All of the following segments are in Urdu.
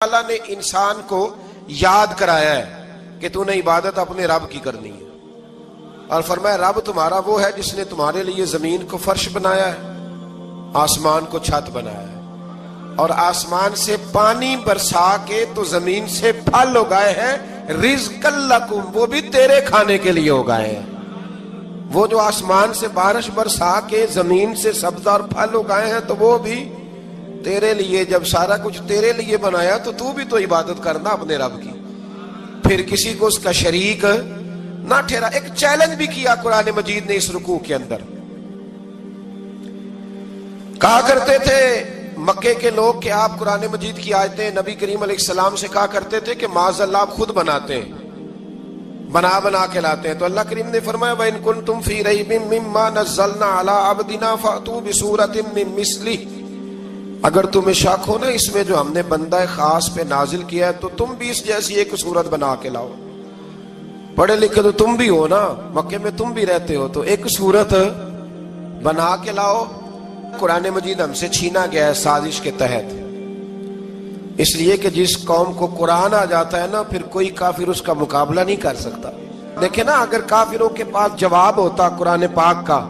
اللہ نے انسان کو یاد کرایا ہے کہ تو نے عبادت اپنے رب کی کرنی ہے، اور فرمایا رب تمہارا وہ ہے جس نے تمہارے لیے زمین کو فرش بنایا ہے، آسمان کو چھت بنایا ہے، اور آسمان سے پانی برسا کے تو زمین سے پھل اگائے ہیں، رزق لکم، وہ بھی تیرے کھانے کے لیے اگائے ہیں۔ وہ جو آسمان سے بارش برسا کے زمین سے سبز اور پھل اگائے ہیں تو وہ بھی تیرے لیے۔ جب سارا کچھ تیرے لیے بنایا تو بھی تو عبادت کرنا اپنے رب کی، پھر کسی کو اس کا شریک نہ ٹھہرا۔ ایک چیلنج بھی کیا قرآن مجید نے اس رکوع کے اندر۔ کہا کرتے تھے مکے کے لوگ کہ آپ قرآن مجید کی آیتیں نبی کریم علیہ السلام سے کہا کرتے تھے کہ معاذ اللہ آپ خود بناتے ہیں، بنا کے لاتے ہیں۔ تو اللہ کریم نے فرمایا وَإِن كُنتُمْ فِي رَيْبٍ مِّمَّا نَزَّلْنَا عَلَىٰ عَبْدِنَا فَأْتُوا بِسُورَةٍ مِّن مِّثْلِهِ، اگر تمہیں شک ہو نا اس میں جو ہم نے بندہ خاص پہ نازل کیا ہے تو تم بھی اس جیسی ایک صورت بنا کے لاؤ۔ پڑھے لکھے تو تم بھی ہو نا، مکے میں تم بھی رہتے ہو، تو ایک صورت بنا کے لاؤ۔ قرآن مجید ہم سے چھینا گیا ہے سازش کے تحت، اس لیے کہ جس قوم کو قرآن آ جاتا ہے نا پھر کوئی کافر اس کا مقابلہ نہیں کر سکتا۔ دیکھیں نا، اگر کافروں کے پاس جواب ہوتا قرآن پاک کا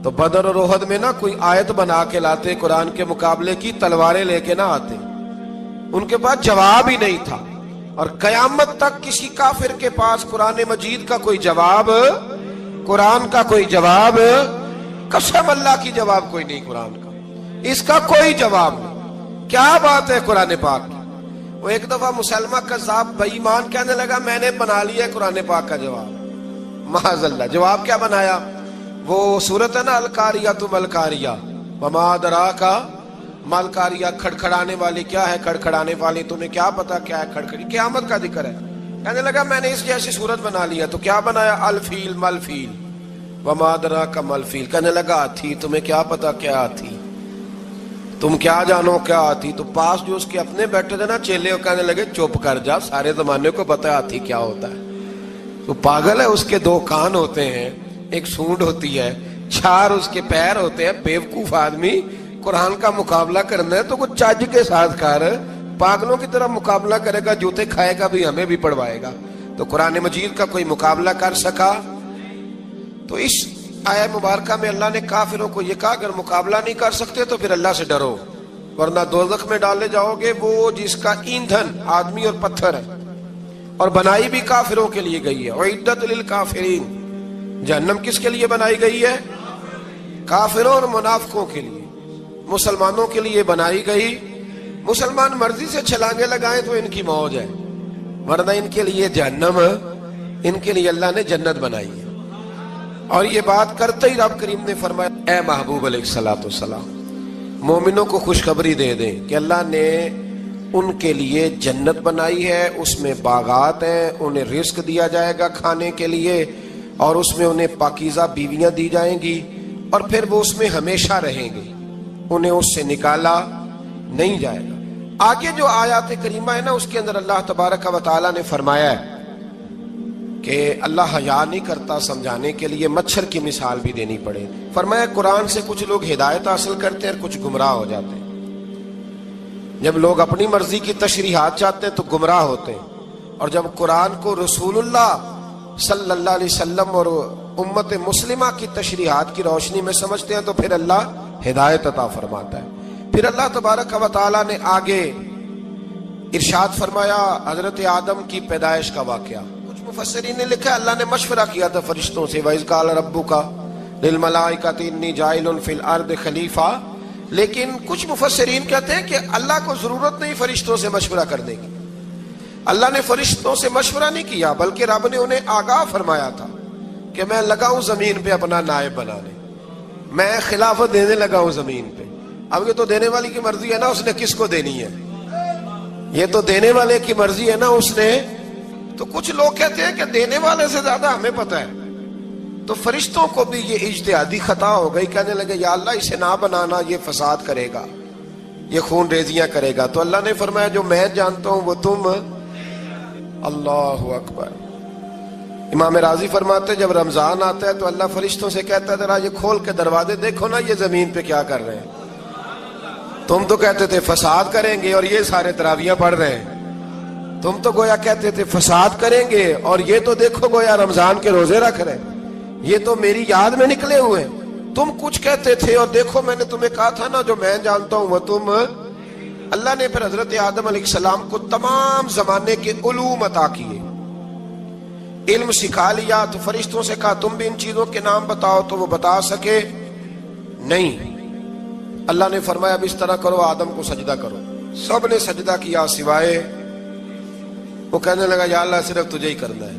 تو بدر اور احد میں نا کوئی آیت بنا کے لاتے، قرآن کے مقابلے کی تلواریں لے کے نہ آتے، ان کے پاس جواب ہی نہیں تھا۔ اور قیامت تک کسی کافر کے پاس قرآن مجید کا کوئی جواب، قرآن کا کوئی جواب، قسم اللہ کی جواب کوئی نہیں، قرآن کا اس کا کوئی جواب نہیں۔ کیا بات ہے قرآن پاک کی۔ وہ ایک دفعہ مسلمہ کذاب بے ایمان کہنے لگا میں نے بنا لیا ہے قرآن پاک کا جواب۔ معاذ اللہ، جواب کیا بنایا؟ وہ صورت ہے نا القاریۃ ما القاریۃ وما ادراک ما القاریۃ، کھڑکھڑانے والی کیا ہے، کھڑکھڑانے والی تمہیں کیا پتا کیا ہے کھڑکھڑی، قیامت کا ذکر ہے۔ کہنے لگا میں نے اس جیسی صورت بنا لیا، تو کیا بنایا؟ الفیل ملفیل وما ادراک ما الفیل۔ کہنے لگا ہاتھی، تمہیں کیا پتا کیا ہاتھی، تم کیا جانو کیا ہاتھی۔ تو پاس جو اس کے اپنے بیٹھے تھے نا چیلے، کہنے لگے چپ کر جا، سارے زمانے کو پتا ہے ہاتھی کیا ہوتا ہے۔ تو پاگل ہے، اس کے دو کان ہوتے ہیں، ایک سونڈ ہوتی ہے، چار اس کے پیر ہوتے ہیں۔ بیوقوف آدمی قرآن کا مقابلہ کرنا ہے تو کچھ چج کے ساتھ کر، پاگلوں کی طرح مقابلہ کرے گا، جوتے کھائے گا بھی، ہمیں بھی پڑھوائے گا۔ تو قرآن مجید کا کوئی مقابلہ کر سکا؟ تو اس آیہ مبارکہ میں اللہ نے کافروں کو یہ کہا اگر مقابلہ نہیں کر سکتے تو پھر اللہ سے ڈرو، ورنہ دوزخ میں ڈالے جاؤ گے، وہ جس کا ایندھن آدمی اور پتھر ہے، اور بنائی بھی کافروں کے لیے گئی ہے۔ اعدت للکافرین، جہنم کس کے لیے بنائی گئی ہے؟ کافروں اور منافقوں کے لیے۔ مسلمانوں کے لیے بنائی گئی، مسلمان مرضی سے چھلانگے لگائیں تو ان کی موج ہے، ورنہ ان کے لیے جہنم، ان کے لیے اللہ نے جنت بنائی ہے۔ اور یہ بات کرتے ہی رب کریم نے فرمایا اے محبوب علیہ السلام، مومنوں کو خوشخبری دے دیں کہ اللہ نے ان کے لیے جنت بنائی ہے، اس میں باغات ہیں، انہیں رزق دیا جائے گا کھانے کے لیے، اور اس میں انہیں پاکیزہ بیویاں دی جائیں گی، اور پھر وہ اس میں ہمیشہ رہیں گے، انہیں اس سے نکالا نہیں جائے گا۔ آگے جو آیات کریمہ ہے نا اس کے اندر اللہ تبارک و تعالیٰ نے فرمایا ہے کہ اللہ حیا نہیں کرتا سمجھانے کے لیے، مچھر کی مثال بھی دینی پڑے۔ فرمایا قرآن سے کچھ لوگ ہدایت حاصل کرتے ہیں اور کچھ گمراہ ہو جاتے ہیں۔ جب لوگ اپنی مرضی کی تشریحات چاہتے ہیں تو گمراہ ہوتے ہیں، اور جب قرآن کو رسول اللہ صلی اللہ علیہ وسلم اور امت مسلمہ کی تشریحات کی روشنی میں سمجھتے ہیں تو پھر اللہ ہدایت عطا فرماتا ہے۔ پھر اللہ تبارک و تعالیٰ نے آگے ارشاد فرمایا حضرت آدم کی پیدائش کا واقعہ۔ کچھ مفسرین نے لکھا اللہ نے مشورہ کیا تھا فرشتوں سے، وَإِذْ قَالَ رَبُّكَ لِلْمَلَائِكَةِ إِنِّي جَاعِلٌ فِي الْأَرْضِ خَلِيفَةً، لیکن کچھ مفسرین کہتے ہیں کہ اللہ کو ضرورت نہیں فرشتوں سے مشورہ کرنے کی، اللہ نے فرشتوں سے مشورہ نہیں کیا، بلکہ رب نے انہیں آگاہ فرمایا تھا کہ میں لگا ہوں زمین پہ اپنا نائب بنانے، میں خلافت دینے لگا ہوں زمین پہ۔ اب یہ تو دینے والی کی مرضی ہے نا اس نے کس کو دینی ہے، یہ تو دینے والے کی مرضی ہے نا اس نے۔ تو کچھ لوگ کہتے ہیں کہ دینے والے سے زیادہ ہمیں پتہ ہے، تو فرشتوں کو بھی یہ اجتہادی خطا ہو گئی، کہنے لگے یا اللہ اسے نہ بنانا، یہ فساد کرے گا، یہ خون ریزیاں کرے گا۔ تو اللہ نے فرمایا جو میں جانتا ہوں وہ تم، اللہ اکبر۔ امام راضی فرماتے جب رمضان آتا ہے تو اللہ فرشتوں سے کہتا ہے ذرا یہ کھول کے دروازے دیکھو نا یہ زمین پہ کیا کر رہے ہیں۔ تم تو کہتے تھے فساد کریں گے اور یہ سارے تراویحاں پڑھ رہے ہیں. تم تو گویا کہتے تھے فساد کریں گے اور یہ تو دیکھو گویا رمضان کے روزے رکھ رہے ہیں. یہ تو میری یاد میں نکلے ہوئے ہیں. تم کچھ کہتے تھے اور دیکھو میں نے تمہیں کہا تھا نا جو میں جانتا ہوں وہ تم. اللہ نے پھر حضرت آدم علیہ السلام کو تمام زمانے کے علوم عطا کیے, علم سکھا لیا. تو فرشتوں سے کہا تم بھی ان چیزوں کے نام بتاؤ, تو وہ بتا سکے نہیں. اللہ نے فرمایا اب اس طرح کرو, آدم کو سجدہ کرو. سب نے سجدہ کیا سوائے, وہ کہنے لگا یا اللہ صرف تجھے ہی کرنا ہے.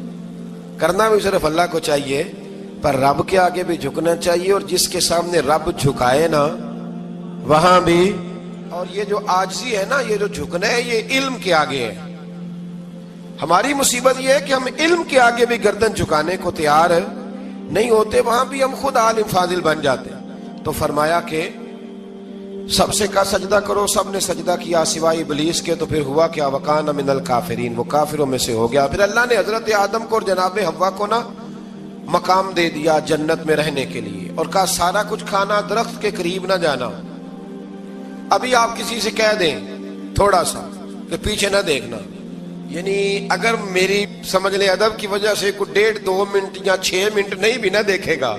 کرنا بھی صرف اللہ کو چاہیے, پر رب کے آگے بھی جھکنا چاہیے, اور جس کے سامنے رب جھکائے نا وہاں بھی. اور یہ جو عاجزی ہے نا, یہ جو جھکنا ہے, یہ علم کے آگے ہے. ہماری مصیبت یہ ہے کہ ہم علم کے آگے بھی گردن جھکانے کو تیار نہیں ہوتے, وہاں بھی ہم خود عالم فاضل بن جاتے. تو فرمایا کہ سب سے کہا سجدہ کرو, سب نے سجدہ کیا سوائے ابلیس کے. تو پھر ہوا کیا, وکان من الکافرین, وہ کافروں میں سے ہو گیا. پھر اللہ نے حضرت آدم کو اور جناب حوا کو نا مقام دے دیا جنت میں رہنے کے لیے, اور کہا سارا کچھ کھانا, درخت کے قریب نہ جانا. ابھی آپ کسی سے کہہ دیں تھوڑا سا کہ پیچھے نہ دیکھنا, یعنی اگر میری سمجھ لیں ادب کی وجہ سے کوئی 1.5-2 منٹ یا 6 منٹ نہیں بھی نہ دیکھے گا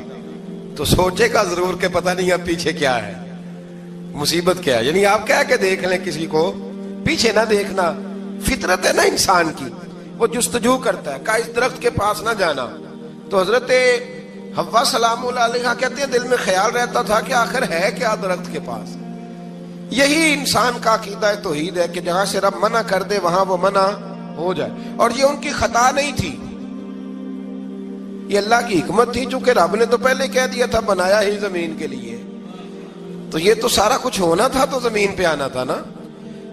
تو سوچے گا ضرور کہ پتہ نہیں اب پیچھے کیا ہے, مصیبت کیا ہے. یعنی آپ کہہ کے دیکھ لیں کسی کو, پیچھے نہ دیکھنا. فطرت ہے نا انسان کی, وہ جستجو کرتا ہے, کہا اس درخت کے پاس نہ جانا. تو حضرت حوا سلام اللہ علیہ کہتے ہیں دل میں خیال رہتا تھا کہ آخر ہے کیا درخت کے پاس. یہی انسان کا عقیدہ توحید ہے کہ جہاں سے رب منع کر دے وہاں وہ منع ہو جائے. اور یہ ان کی خطا نہیں تھی, یہ اللہ کی حکمت تھی, چونکہ رب نے تو پہلے کہہ دیا تھا بنایا ہی زمین کے لیے, تو یہ تو سارا کچھ ہونا تھا تو زمین پہ آنا تھا نا.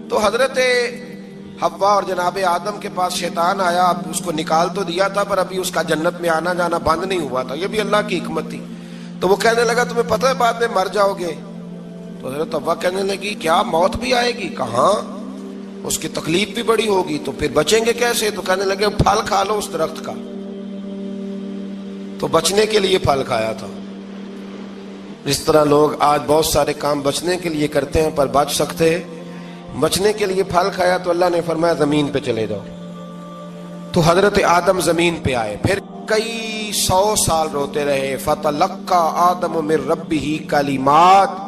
تو حضرت حوا اور جناب آدم کے پاس شیطان آیا, اب اس کو نکال تو دیا تھا پر ابھی اس کا جنت میں آنا جانا بند نہیں ہوا تھا, یہ بھی اللہ کی حکمت تھی. تو وہ کہنے لگا تمہیں پتہ ہے بعد میں مر جاؤ گے. تو حضرت حوا کہنے لگی کیا موت بھی آئے گی؟ کہاں, اس کی تکلیف بھی بڑی ہوگی, تو پھر بچیں گے کیسے؟ تو کہنے لگے پھل کھا لو اس درخت کا. تو بچنے کے لیے پھل کھایا تھا. جس طرح لوگ آج بہت سارے کام بچنے کے لیے کرتے ہیں پر بچ سکتے, بچنے کے لیے پھل کھایا. تو اللہ نے فرمایا زمین پہ چلے جاؤ. تو حضرت آدم زمین پہ آئے, پھر کئی 100 سال روتے رہے. فَتَلَقَّى آدَمُ مِن رَبِّهِ کَلِمَاتٍ,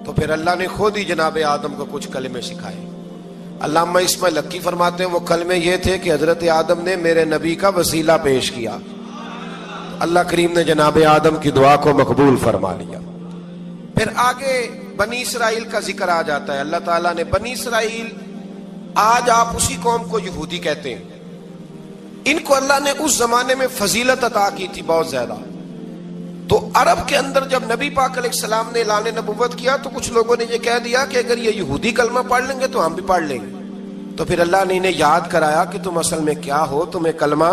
تو پھر اللہ نے خود ہی جناب آدم کو کچھ کلمے سکھائے. علامہ اسماعیل لکی فرماتے ہیں وہ کلمے یہ تھے کہ حضرت آدم نے میرے نبی کا وسیلہ پیش کیا, اللہ کریم نے جناب آدم کی دعا کو مقبول فرما لیا. پھر آگے بنی اسرائیل کا ذکر آ جاتا ہے. اللہ تعالیٰ نے بنی اسرائیل, آج آپ اسی قوم کو یہودی کہتے ہیں, ان کو اللہ نے اس زمانے میں فضیلت عطا کی تھی بہت زیادہ. تو عرب کے اندر جب نبی پاک علیہ السلام نے اعلان نبوت کیا تو کچھ لوگوں نے یہ کہہ دیا کہ اگر یہ یہودی کلمہ پڑھ لیں گے تو ہم بھی پڑھ لیں گے. تو پھر اللہ نے انہیں یاد کرایا کہ تم اصل میں کیا ہو, تمہیں کلمہ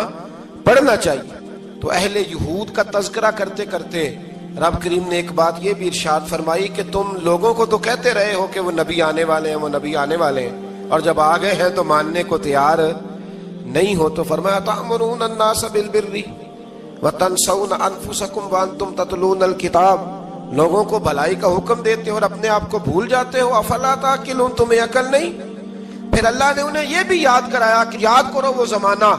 پڑھنا چاہیے. تو اہل یہود کا تذکرہ کرتے کرتے رب کریم نے ایک بات یہ بھی ارشاد فرمائی کہ تم لوگوں کو تو کہتے رہے ہو کہ وہ نبی آنے والے ہیں, وہ نبی آنے والے ہیں, اور جب آ گئے ہیں تو ماننے کو تیار نہیں ہو. تو فرمایا تأمرون الناس بالبر وتنسون انفسکم وانتم تتلون الکتاب, لوگوں کو بھلائی کا حکم دیتے ہو اور اپنے آپ کو بھول جاتے ہو. افلا تعقلون, تمہیں عقل نہیں؟ پھر اللہ نے انہیں یہ بھی یاد کرایا کہ یاد کرو وہ زمانہ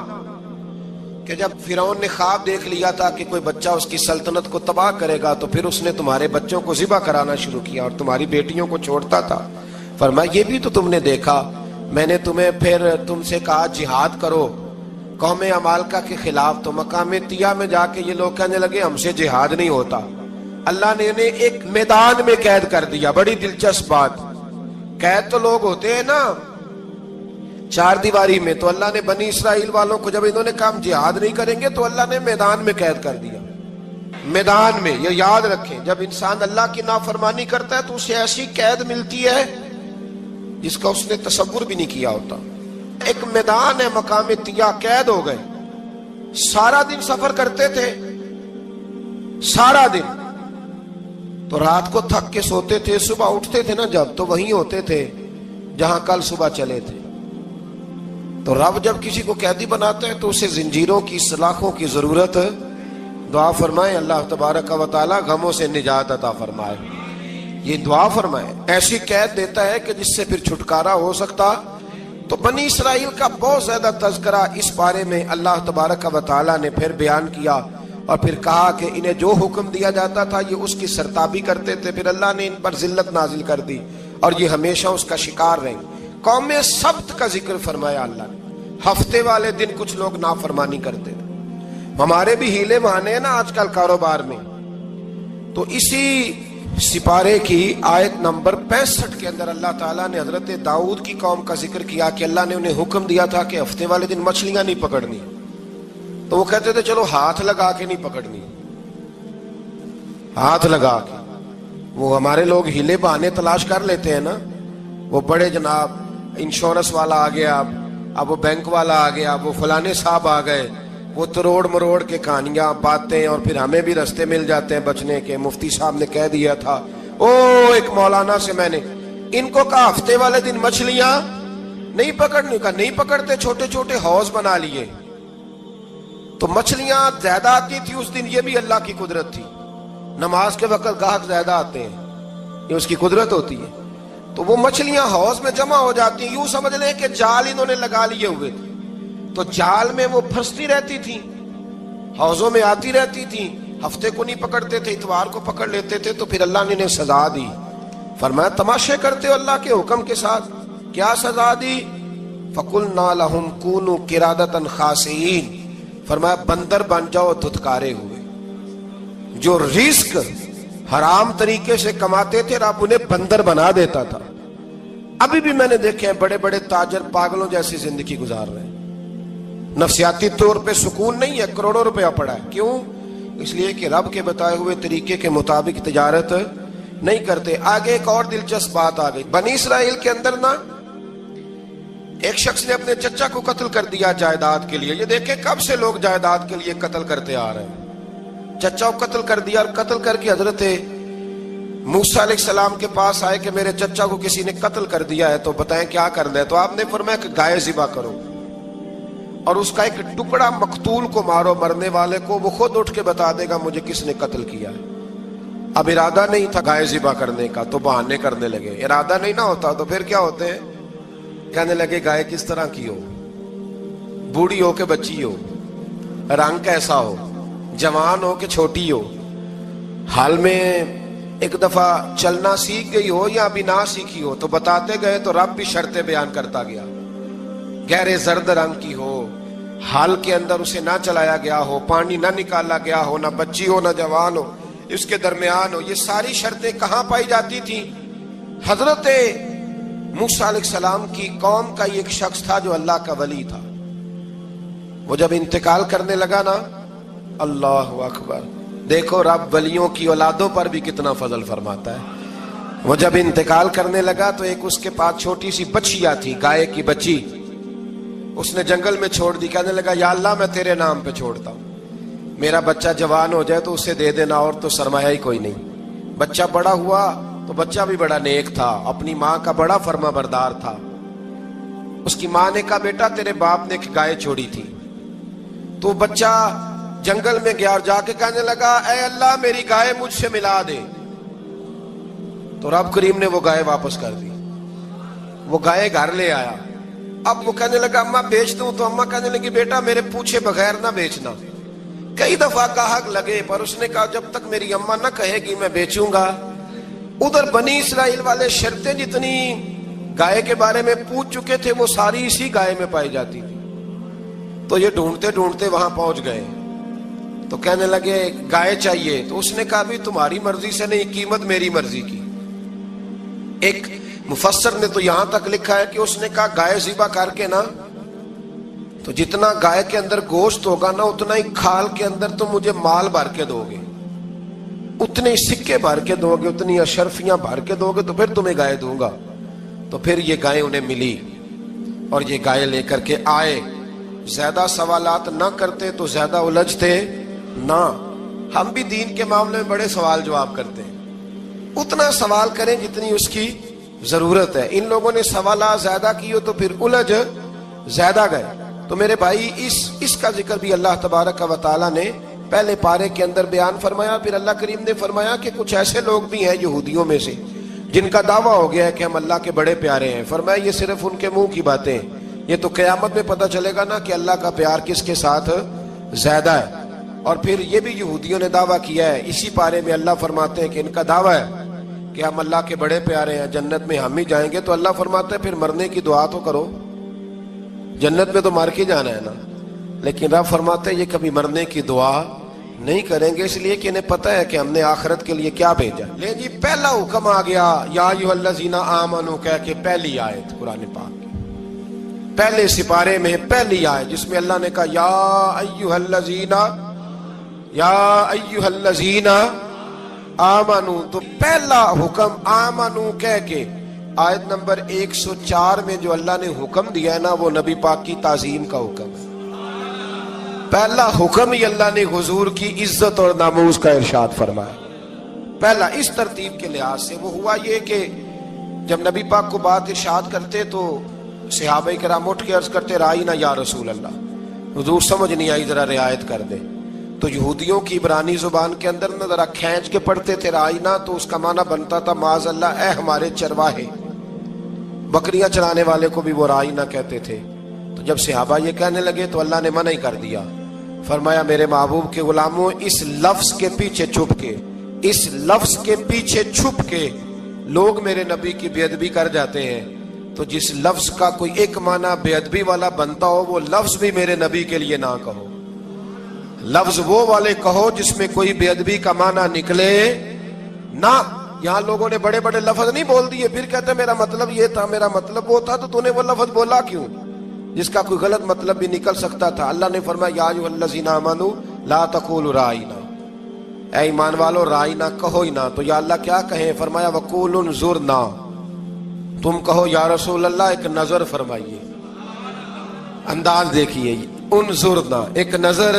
کہ جب فرعون نے خواب دیکھ لیا تھا کہ کوئی بچہ اس کی سلطنت کو تباہ کرے گا, تو پھر اس نے تمہارے بچوں کو ذبح کرانا شروع کیا اور تمہاری بیٹیوں کو چھوڑتا تھا. فرمایا یہ بھی تو تم نے دیکھا, میں نے تمہیں پھر تم سے کہا جہاد کرو قوم عمالقہ کے خلاف, تو مقام طیہ میں جا کے یہ لوگ کہنے لگے ہم سے جہاد نہیں ہوتا. اللہ نے انہیں ایک میدان میں قید کر دیا. بڑی دلچسپ بات, قید تو لوگ ہوتے ہیں نا چار دیواری میں, تو اللہ نے بنی اسرائیل والوں کو جب انہوں نے کہا جہاد نہیں کریں گے تو اللہ نے میدان میں قید کر دیا. میدان میں, یہ یاد رکھیں, جب انسان اللہ کی نافرمانی کرتا ہے تو اسے ایسی قید ملتی ہے جس کا اس نے تصور بھی نہیں کیا ہوتا. ایک میدان ہے مقام طیہ, قید ہو گئے, سارا دن سفر کرتے تھے, سارا دن, تو رات کو تھک کے سوتے تھے, صبح اٹھتے تھے نا جب, تو وہیں ہوتے تھے جہاں کل صبح چلے تھے. تو رب جب کسی کو قیدی بناتا ہے تو اسے زنجیروں کی, سلاخوں کی ضرورت, دعا فرمائیں اللہ تبارک و تعالی غموں سے نجات عطا فرمائے. یہ دعا فرمائے، ایسی قید دیتا ہے کہ جس سے پھر چھٹکارا ہو سکتا۔ تو بنی اسرائیل کا بہت زیادہ تذکرہ اس بارے میں اللہ تبارک و تعالیٰ نے پھر بیان کیا، اور پھر کہا کہ انہیں جو حکم دیا جاتا تھا یہ اس کی سرتابی کرتے تھے، پھر اللہ نے ان پر ذلت نازل کر دی اور یہ ہمیشہ اس کا شکار رہیں۔ قوم سبت کا ذکر فرمایا اللہ نے، ہفتے والے دن کچھ لوگ نافرمانی کرتے تھے۔ ہمارے بھی ہیلے بہانے ہیں نا آج کل کاروبار میں، تو اسی سپارے کی آیت نمبر 65 کے اندر اللہ تعالیٰ نے حضرت داؤد کی قوم کا ذکر کیا کہ اللہ نے انہیں حکم دیا تھا کہ ہفتے والے دن مچھلیاں نہیں پکڑنی، تو وہ کہتے تھے چلو ہاتھ لگا کے نہیں پکڑنی، ہاتھ لگا کے۔ وہ ہمارے لوگ ہیلے بہانے تلاش کر لیتے ہیں نا، وہ بڑے جناب انشورنس والا آ گیا، اب وہ بینک والا آ گیا، وہ فلانے صاحب آ گئے، وہ تروڑ مروڑ کے کہانیاں باتیں، اور پھر ہمیں بھی رستے مل جاتے ہیں بچنے کے۔ مفتی صاحب نے کہہ دیا تھا، ایک مولانا سے میں نے ان کو کہا ہفتے والے دن مچھلیاں نہیں پکڑنی، کہا نہیں پکڑتے، چھوٹے چھوٹے حوض بنا لیے تو مچھلیاں زیادہ آتی تھی اس دن۔ یہ بھی اللہ کی قدرت تھی، نماز کے وقت گاہک زیادہ آتے ہیں، یہ اس کی قدرت ہوتی ہے۔ تو وہ مچھلیاں حوض میں جمع ہو جاتی ہیں، یوں سمجھ لیں کہ جال انہوں نے لگا لیے ہوئے تھے، تو جال میں وہ پھنستی رہتی تھی، حوضوں میں آتی رہتی تھی۔ ہفتے کو نہیں پکڑتے تھے، اتوار کو پکڑ لیتے تھے، تو پھر اللہ نے انہیں سزا دی۔ فرمایا تماشے کرتے ہو اللہ کے حکم کے ساتھ، کیا سزا دی؟ فَقُلْنَا لَهُمْ كُونُوا قِرَادَةً خَاسِئِينَ، فرمایا بندر بن جاؤ دھتکارے ہوئے۔ جو رزق حرام طریقے سے کماتے تھے رب انہیں بندر بنا دیتا تھا۔ ابھی بھی میں نے دیکھے ہیں بڑے بڑے تاجر پاگلوں جیسی زندگی گزار رہے ہیں، نفسیاتی طور پہ سکون نہیں ہے، کروڑوں روپیہ پڑا ہے۔ کیوں؟ اس لیے کہ رب کے بتائے ہوئے طریقے کے مطابق تجارت نہیں کرتے۔ آگے ایک اور دلچسپ بات آ گئی، بنی اسرائیل کے اندر نا ایک شخص نے اپنے چچا کو قتل کر دیا جائیداد کے لیے۔ یہ دیکھیں کب سے لوگ جائیداد کے لیے قتل کرتے آ رہے ہیں۔ چچا کو قتل کر دیا، اور قتل کر کے حضرت موسیٰ علیہ السلام کے پاس آئے کہ میرے چچا کو کسی نے قتل کر دیا ہے، تو بتائیں کیا کرنا ہے؟ تو آپ نے فرمایا کہ گائے ذبح کرو، اور اس کا ایک ٹکڑا مقتول کو مارو، مرنے والے کو، وہ خود اٹھ کے بتا دے گا مجھے کس نے قتل کیا ہے۔ اب ارادہ نہیں تھا گائے ذبح کرنے کا، تو بہانے کرنے لگے۔ ارادہ نہیں نہ ہوتا تو پھر کیا ہوتے ہیں؟ کہنے لگے گائے کس طرح کی ہو، بوڑھی ہو کہ بچی ہو، رنگ کیسا ہو، جوان ہو کہ چھوٹی ہو، حال میں ایک دفعہ چلنا سیکھ گئی ہو یا ابھی نہ سیکھی ہو۔ تو بتاتے گئے تو رب بھی شرطیں بیان کرتا گیا، گہرے زرد رنگ کی ہو، حال کے اندر اسے نہ چلایا گیا ہو، پانی نہ نکالا گیا ہو، نہ بچی ہو نہ جوان ہو، اس کے درمیان ہو۔ یہ ساری شرطیں کہاں پائی جاتی تھیں؟ حضرت موسیٰ علیہ السلام کی قوم کا ایک شخص تھا جو اللہ کا ولی تھا۔ وہ جب انتقال کرنے لگا نا، اللہ اکبر، دیکھو رب ولیوں کی اولادوں پر بھی کتنا فضل فرماتا ہے۔ وہ جب انتقال کرنے لگا تو ایک اس کے پاس چھوٹی سی بچیا تھی، گائے کی بچی، اس نے جنگل میں چھوڑ دی۔ کہنے لگا یا اللہ میں تیرے نام پہ چھوڑتا ہوں، میرا بچہ جوان ہو جائے تو اسے دے دینا، اور تو سرمایہ ہی کوئی نہیں۔ بچہ بڑا ہوا تو بچہ بھی بڑا نیک تھا، اپنی ماں کا بڑا فرما بردار تھا۔ اس کی ماں نے کہا بیٹا تیرے باپ نے ایک گائے چھوڑی تھی۔ تو بچہ جنگل میں گیا اور جا کے کہنے لگا اے اللہ میری گائے مجھ سے ملا دے۔ تو رب کریم نے وہ گائے واپس کر دی، وہ گائے گھر لے آیا۔ اب وہ کہنے لگا اماں بیچ دوں، تو اماں کہنے لگی بیٹا میرے پوچھے بغیر نہ بیچنا۔ کئی دفعہ گاہک لگے پر اس نے کہا جب تک میری اماں نہ کہے گی میں بیچوں گا۔ ادھر بنی اسرائیل والے شرطیں جتنی گائے کے بارے میں پوچھ چکے تھے وہ ساری اسی گائے میں پائی جاتی تھی۔ تو یہ ڈھونڈتے ڈھونڈتے وہاں پہنچ گئے، تو کہنے لگے گائے چاہیے۔ تو اس نے کہا بھی تمہاری مرضی سے نہیں، قیمت میری مرضی کی۔ ایک مفسر نے تو یہاں تک لکھا ہے کہ اس نے کہا گائے ذبح کر کے نا، تو جتنا گائے کے اندر گوشت ہوگا نا اتنا ہی کھال کے اندر تو مجھے مال بھر کے دو گے، اتنے ہی سکے بھر کے دو گے، اتنی اشرفیاں بھر کے دو گے، تو پھر تمہیں گائے دوں گا۔ تو پھر یہ گائے انہیں ملی اور یہ گائے لے کر کے آئے۔ زیادہ سوالات نہ کرتے تو زیادہ الجھتے نہ۔ ہم بھی دین کے معاملے میں بڑے سوال جواب کرتے ہیں، اتنا سوال کریں جتنی اس کی ضرورت ہے۔ ان لوگوں نے سوالات زیادہ کیے تو پھر الجھ زیادہ گئے۔ تو میرے بھائی اس کا ذکر بھی اللہ تبارک و تعالیٰ نے پہلے پارے کے اندر بیان فرمایا۔ پھر اللہ کریم نے فرمایا کہ کچھ ایسے لوگ بھی ہیں یہودیوں میں سے جن کا دعویٰ ہو گیا ہے کہ ہم اللہ کے بڑے پیارے ہیں، فرمایا یہ صرف ان کے منہ کی باتیں، یہ تو قیامت میں پتہ چلے گا نا کہ اللہ کا پیار کس کے ساتھ زیادہ ہے۔ اور پھر یہ بھی یہودیوں نے دعویٰ کیا ہے، اسی پارے میں اللہ فرماتے ہیں کہ ان کا دعویٰ ہے کہ ہم اللہ کے بڑے پیارے ہیں، جنت میں ہم ہی جائیں گے، تو اللہ فرماتے ہیں پھر مرنے کی دعا تو کرو، جنت میں تو مر کے جانا ہے نا۔ لیکن رب فرماتے ہیں یہ کبھی مرنے کی دعا نہیں کریں گے، اس لیے کہ انہیں پتہ ہے کہ ہم نے آخرت کے لیے کیا بھیجا۔ لے جی پہلا حکم آ گیا، یا ایھا الذین آمنوا کہہ کے پہلی آیت قرآن پاک کی، پہلے سپارے میں پہلی آیت جس میں اللہ نے کہا یا ایھا الذین آمنوا، تو پہلا حکم آمنوا کہہ کے آیت نمبر 104 میں جو اللہ نے حکم دیا ہے نا، وہ نبی پاک کی تعظیم کا حکم ہے۔ پہلا حکم ہی اللہ نے حضور کی عزت اور ناموس کا ارشاد فرمایا، پہلا اس ترتیب کے لحاظ سے۔ وہ ہوا یہ کہ جب نبی پاک کو بات ارشاد کرتے تو صحابہ کرام اٹھ کے عرض کرتے رائینا یا رسول اللہ، حضور سمجھ نہیں آئی ذرا رعایت کر دے۔ تو یہودیوں کی عبرانی زبان کے اندر نہ ذرا کھینچ کے پڑھتے تھے رائینا، تو اس کا معنی بنتا تھا معاذ اللہ اے ہمارے چرواہے، بکریاں چرانے والے کو بھی وہ رائینا کہتے تھے۔ تو جب صحابہ یہ کہنے لگے تو اللہ نے منع ہی کر دیا، فرمایا میرے محبوب کے غلاموں، اس لفظ کے پیچھے چھپ کے، اس لفظ کے پیچھے چھپ کے لوگ میرے نبی کی بے ادبی کر جاتے ہیں، تو جس لفظ کا کوئی ایک معنی بے ادبی والا بنتا ہو وہ لفظ بھی میرے نبی کے لیے نہ کہو، لفظ وہ والے کہو جس میں کوئی بے ادبی کا معنی نکلے نہ۔ یہاں لوگوں نے بڑے بڑے لفظ نہیں بول دیے، پھر کہتے میرا مطلب یہ تھا، میرا مطلب وہ تھا، تو نے وہ لفظ بولا کیوں جس کا کوئی غلط مطلب بھی نکل سکتا تھا۔ اللہ نے فرمایا یا ایھا الذین آمنوا لا تقولوا رائینا، اے ایمان والو رائینا کہو ہی نہ۔ تو یا اللہ کیا کہیں؟ فرمایا وقولوا انظرنا، تم کہو یا رسول اللہ ایک نظر فرمائیے، انداز دیکھیے، انظرنا ایک نظر۔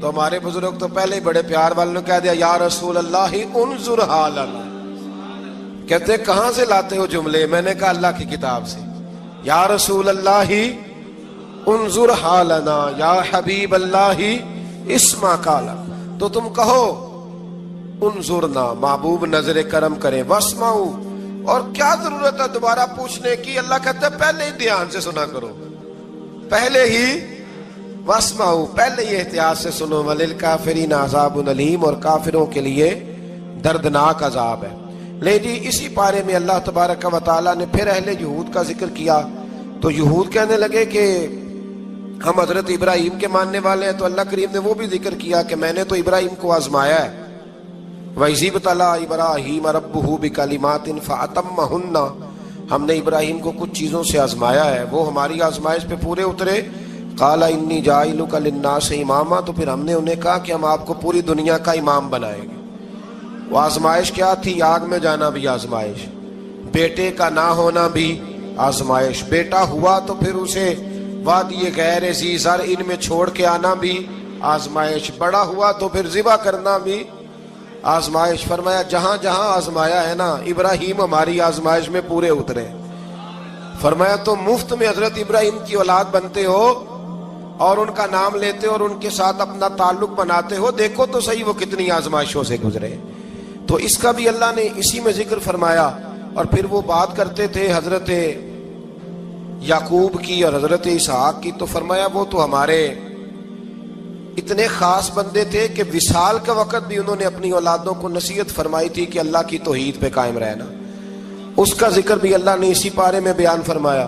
تو ہمارے بزرگ تو پہلے ہی بڑے پیار والوں نے کہہ دیا یا رسول اللہ انظر حالنا، کہتے کہاں سے لاتے ہو جملے؟ میں نے کہا اللہ کی کتاب سے، یا رسول اللہ انظر حالنا یا حبیب اللہ اسمع قالا، تو تم کہو انظرنا، محبوب نظر کرم کرے، واسمعوا، اور کیا ضرورت ہے دوبارہ پوچھنے کی؟ اللہ کہتا ہے پہلے ہی دھیان سے سنا کرو، پہلے ہی واسمعوا، پہلے ہی احتیاط سے سنو، وللکافرین عذاب علیم، اور کافروں کے لیے دردناک عذاب ہے۔ لے جی اسی پارے میں اللہ تبارک و تعالیٰ نے پھر اہل یہود کا ذکر کیا، تو یہود کہنے لگے کہ ہم حضرت ابراہیم کے ماننے والے ہیں، تو اللہ کریم نے وہ بھی ذکر کیا کہ میں نے تو ابراہیم کو آزمایا ہے، وَإِذِ ابْتَلَىٰ إِبْرَاهِيمَ رَبُّهُ بِكَلِمَاتٍ فَأَتَمَّهُنَّ، ہم نے ابراہیم کو کچھ چیزوں سے آزمایا ہے، وہ ہماری آزمائش پہ پورے اترے۔ قَالَ إِنِّي جَاعِلُكَ لِلنَّاسِ إِمَامًا، تو پھر ہم نے انہیں کہا کہ ہم آپ کو پوری دنیا کا امام بنائیں گے۔ وہ آزمائش کیا تھی؟ آگ میں جانا بھی آزمائش، بیٹے کا نہ ہونا بھی آزمائش، بیٹا ہوا تو پھر اسے وادی غیر ذی زرع ان میں چھوڑ کے آنا بھی آزمائش، بڑا ہوا تو پھر ذبح کرنا بھی آزمائش۔ فرمایا جہاں جہاں آزمایا ہے نا، ابراہیم ہماری آزمائش میں پورے اترے۔ فرمایا تو مفت میں حضرت ابراہیم کی اولاد بنتے ہو اور ان کا نام لیتے ہو اور ان کے ساتھ اپنا تعلق بناتے ہو، دیکھو تو صحیح وہ کتنی آزمائشوں سے گزرے۔ تو اس کا بھی اللہ نے اسی میں ذکر فرمایا۔ اور پھر وہ بات کرتے تھے حضرت یعقوب کی اور حضرت اسحاق کی، تو فرمایا وہ تو ہمارے اتنے خاص بندے تھے کہ وصال کا وقت بھی انہوں نے اپنی اولادوں کو نصیحت فرمائی تھی کہ اللہ کی توحید پہ قائم رہنا، اس کا ذکر بھی اللہ نے اسی پارے میں بیان فرمایا۔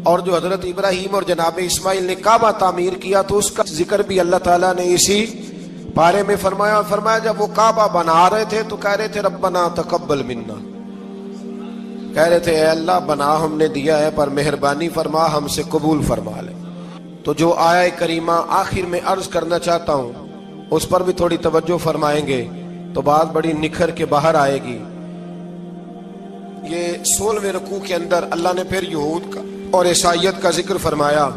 اور جو حضرت ابراہیم اور جناب اسماعیل نے کعبہ تعمیر کیا تو اس کا ذکر بھی اللہ تعالیٰ نے اسی پارے میں فرمایا۔ فرمایا جب وہ کعبہ بنا رہے تھے تو کہہ رہے تھے ربنا تقبل منا، کہہ رہے تھے اے اللہ بنا ہم نے دیا ہے پر مہربانی فرما ہم سے قبول فرما لے۔ تو جو آیہ کریمہ آخر میں عرض کرنا چاہتا ہوں اس پر بھی تھوڑی توجہ فرمائیں گے تو بات بڑی نکھر کے باہر آئے گی۔ یہ 16ویں رکوع کے اندر اللہ نے پھر یہود کا اور عیسائیت کا ذکر فرمایا،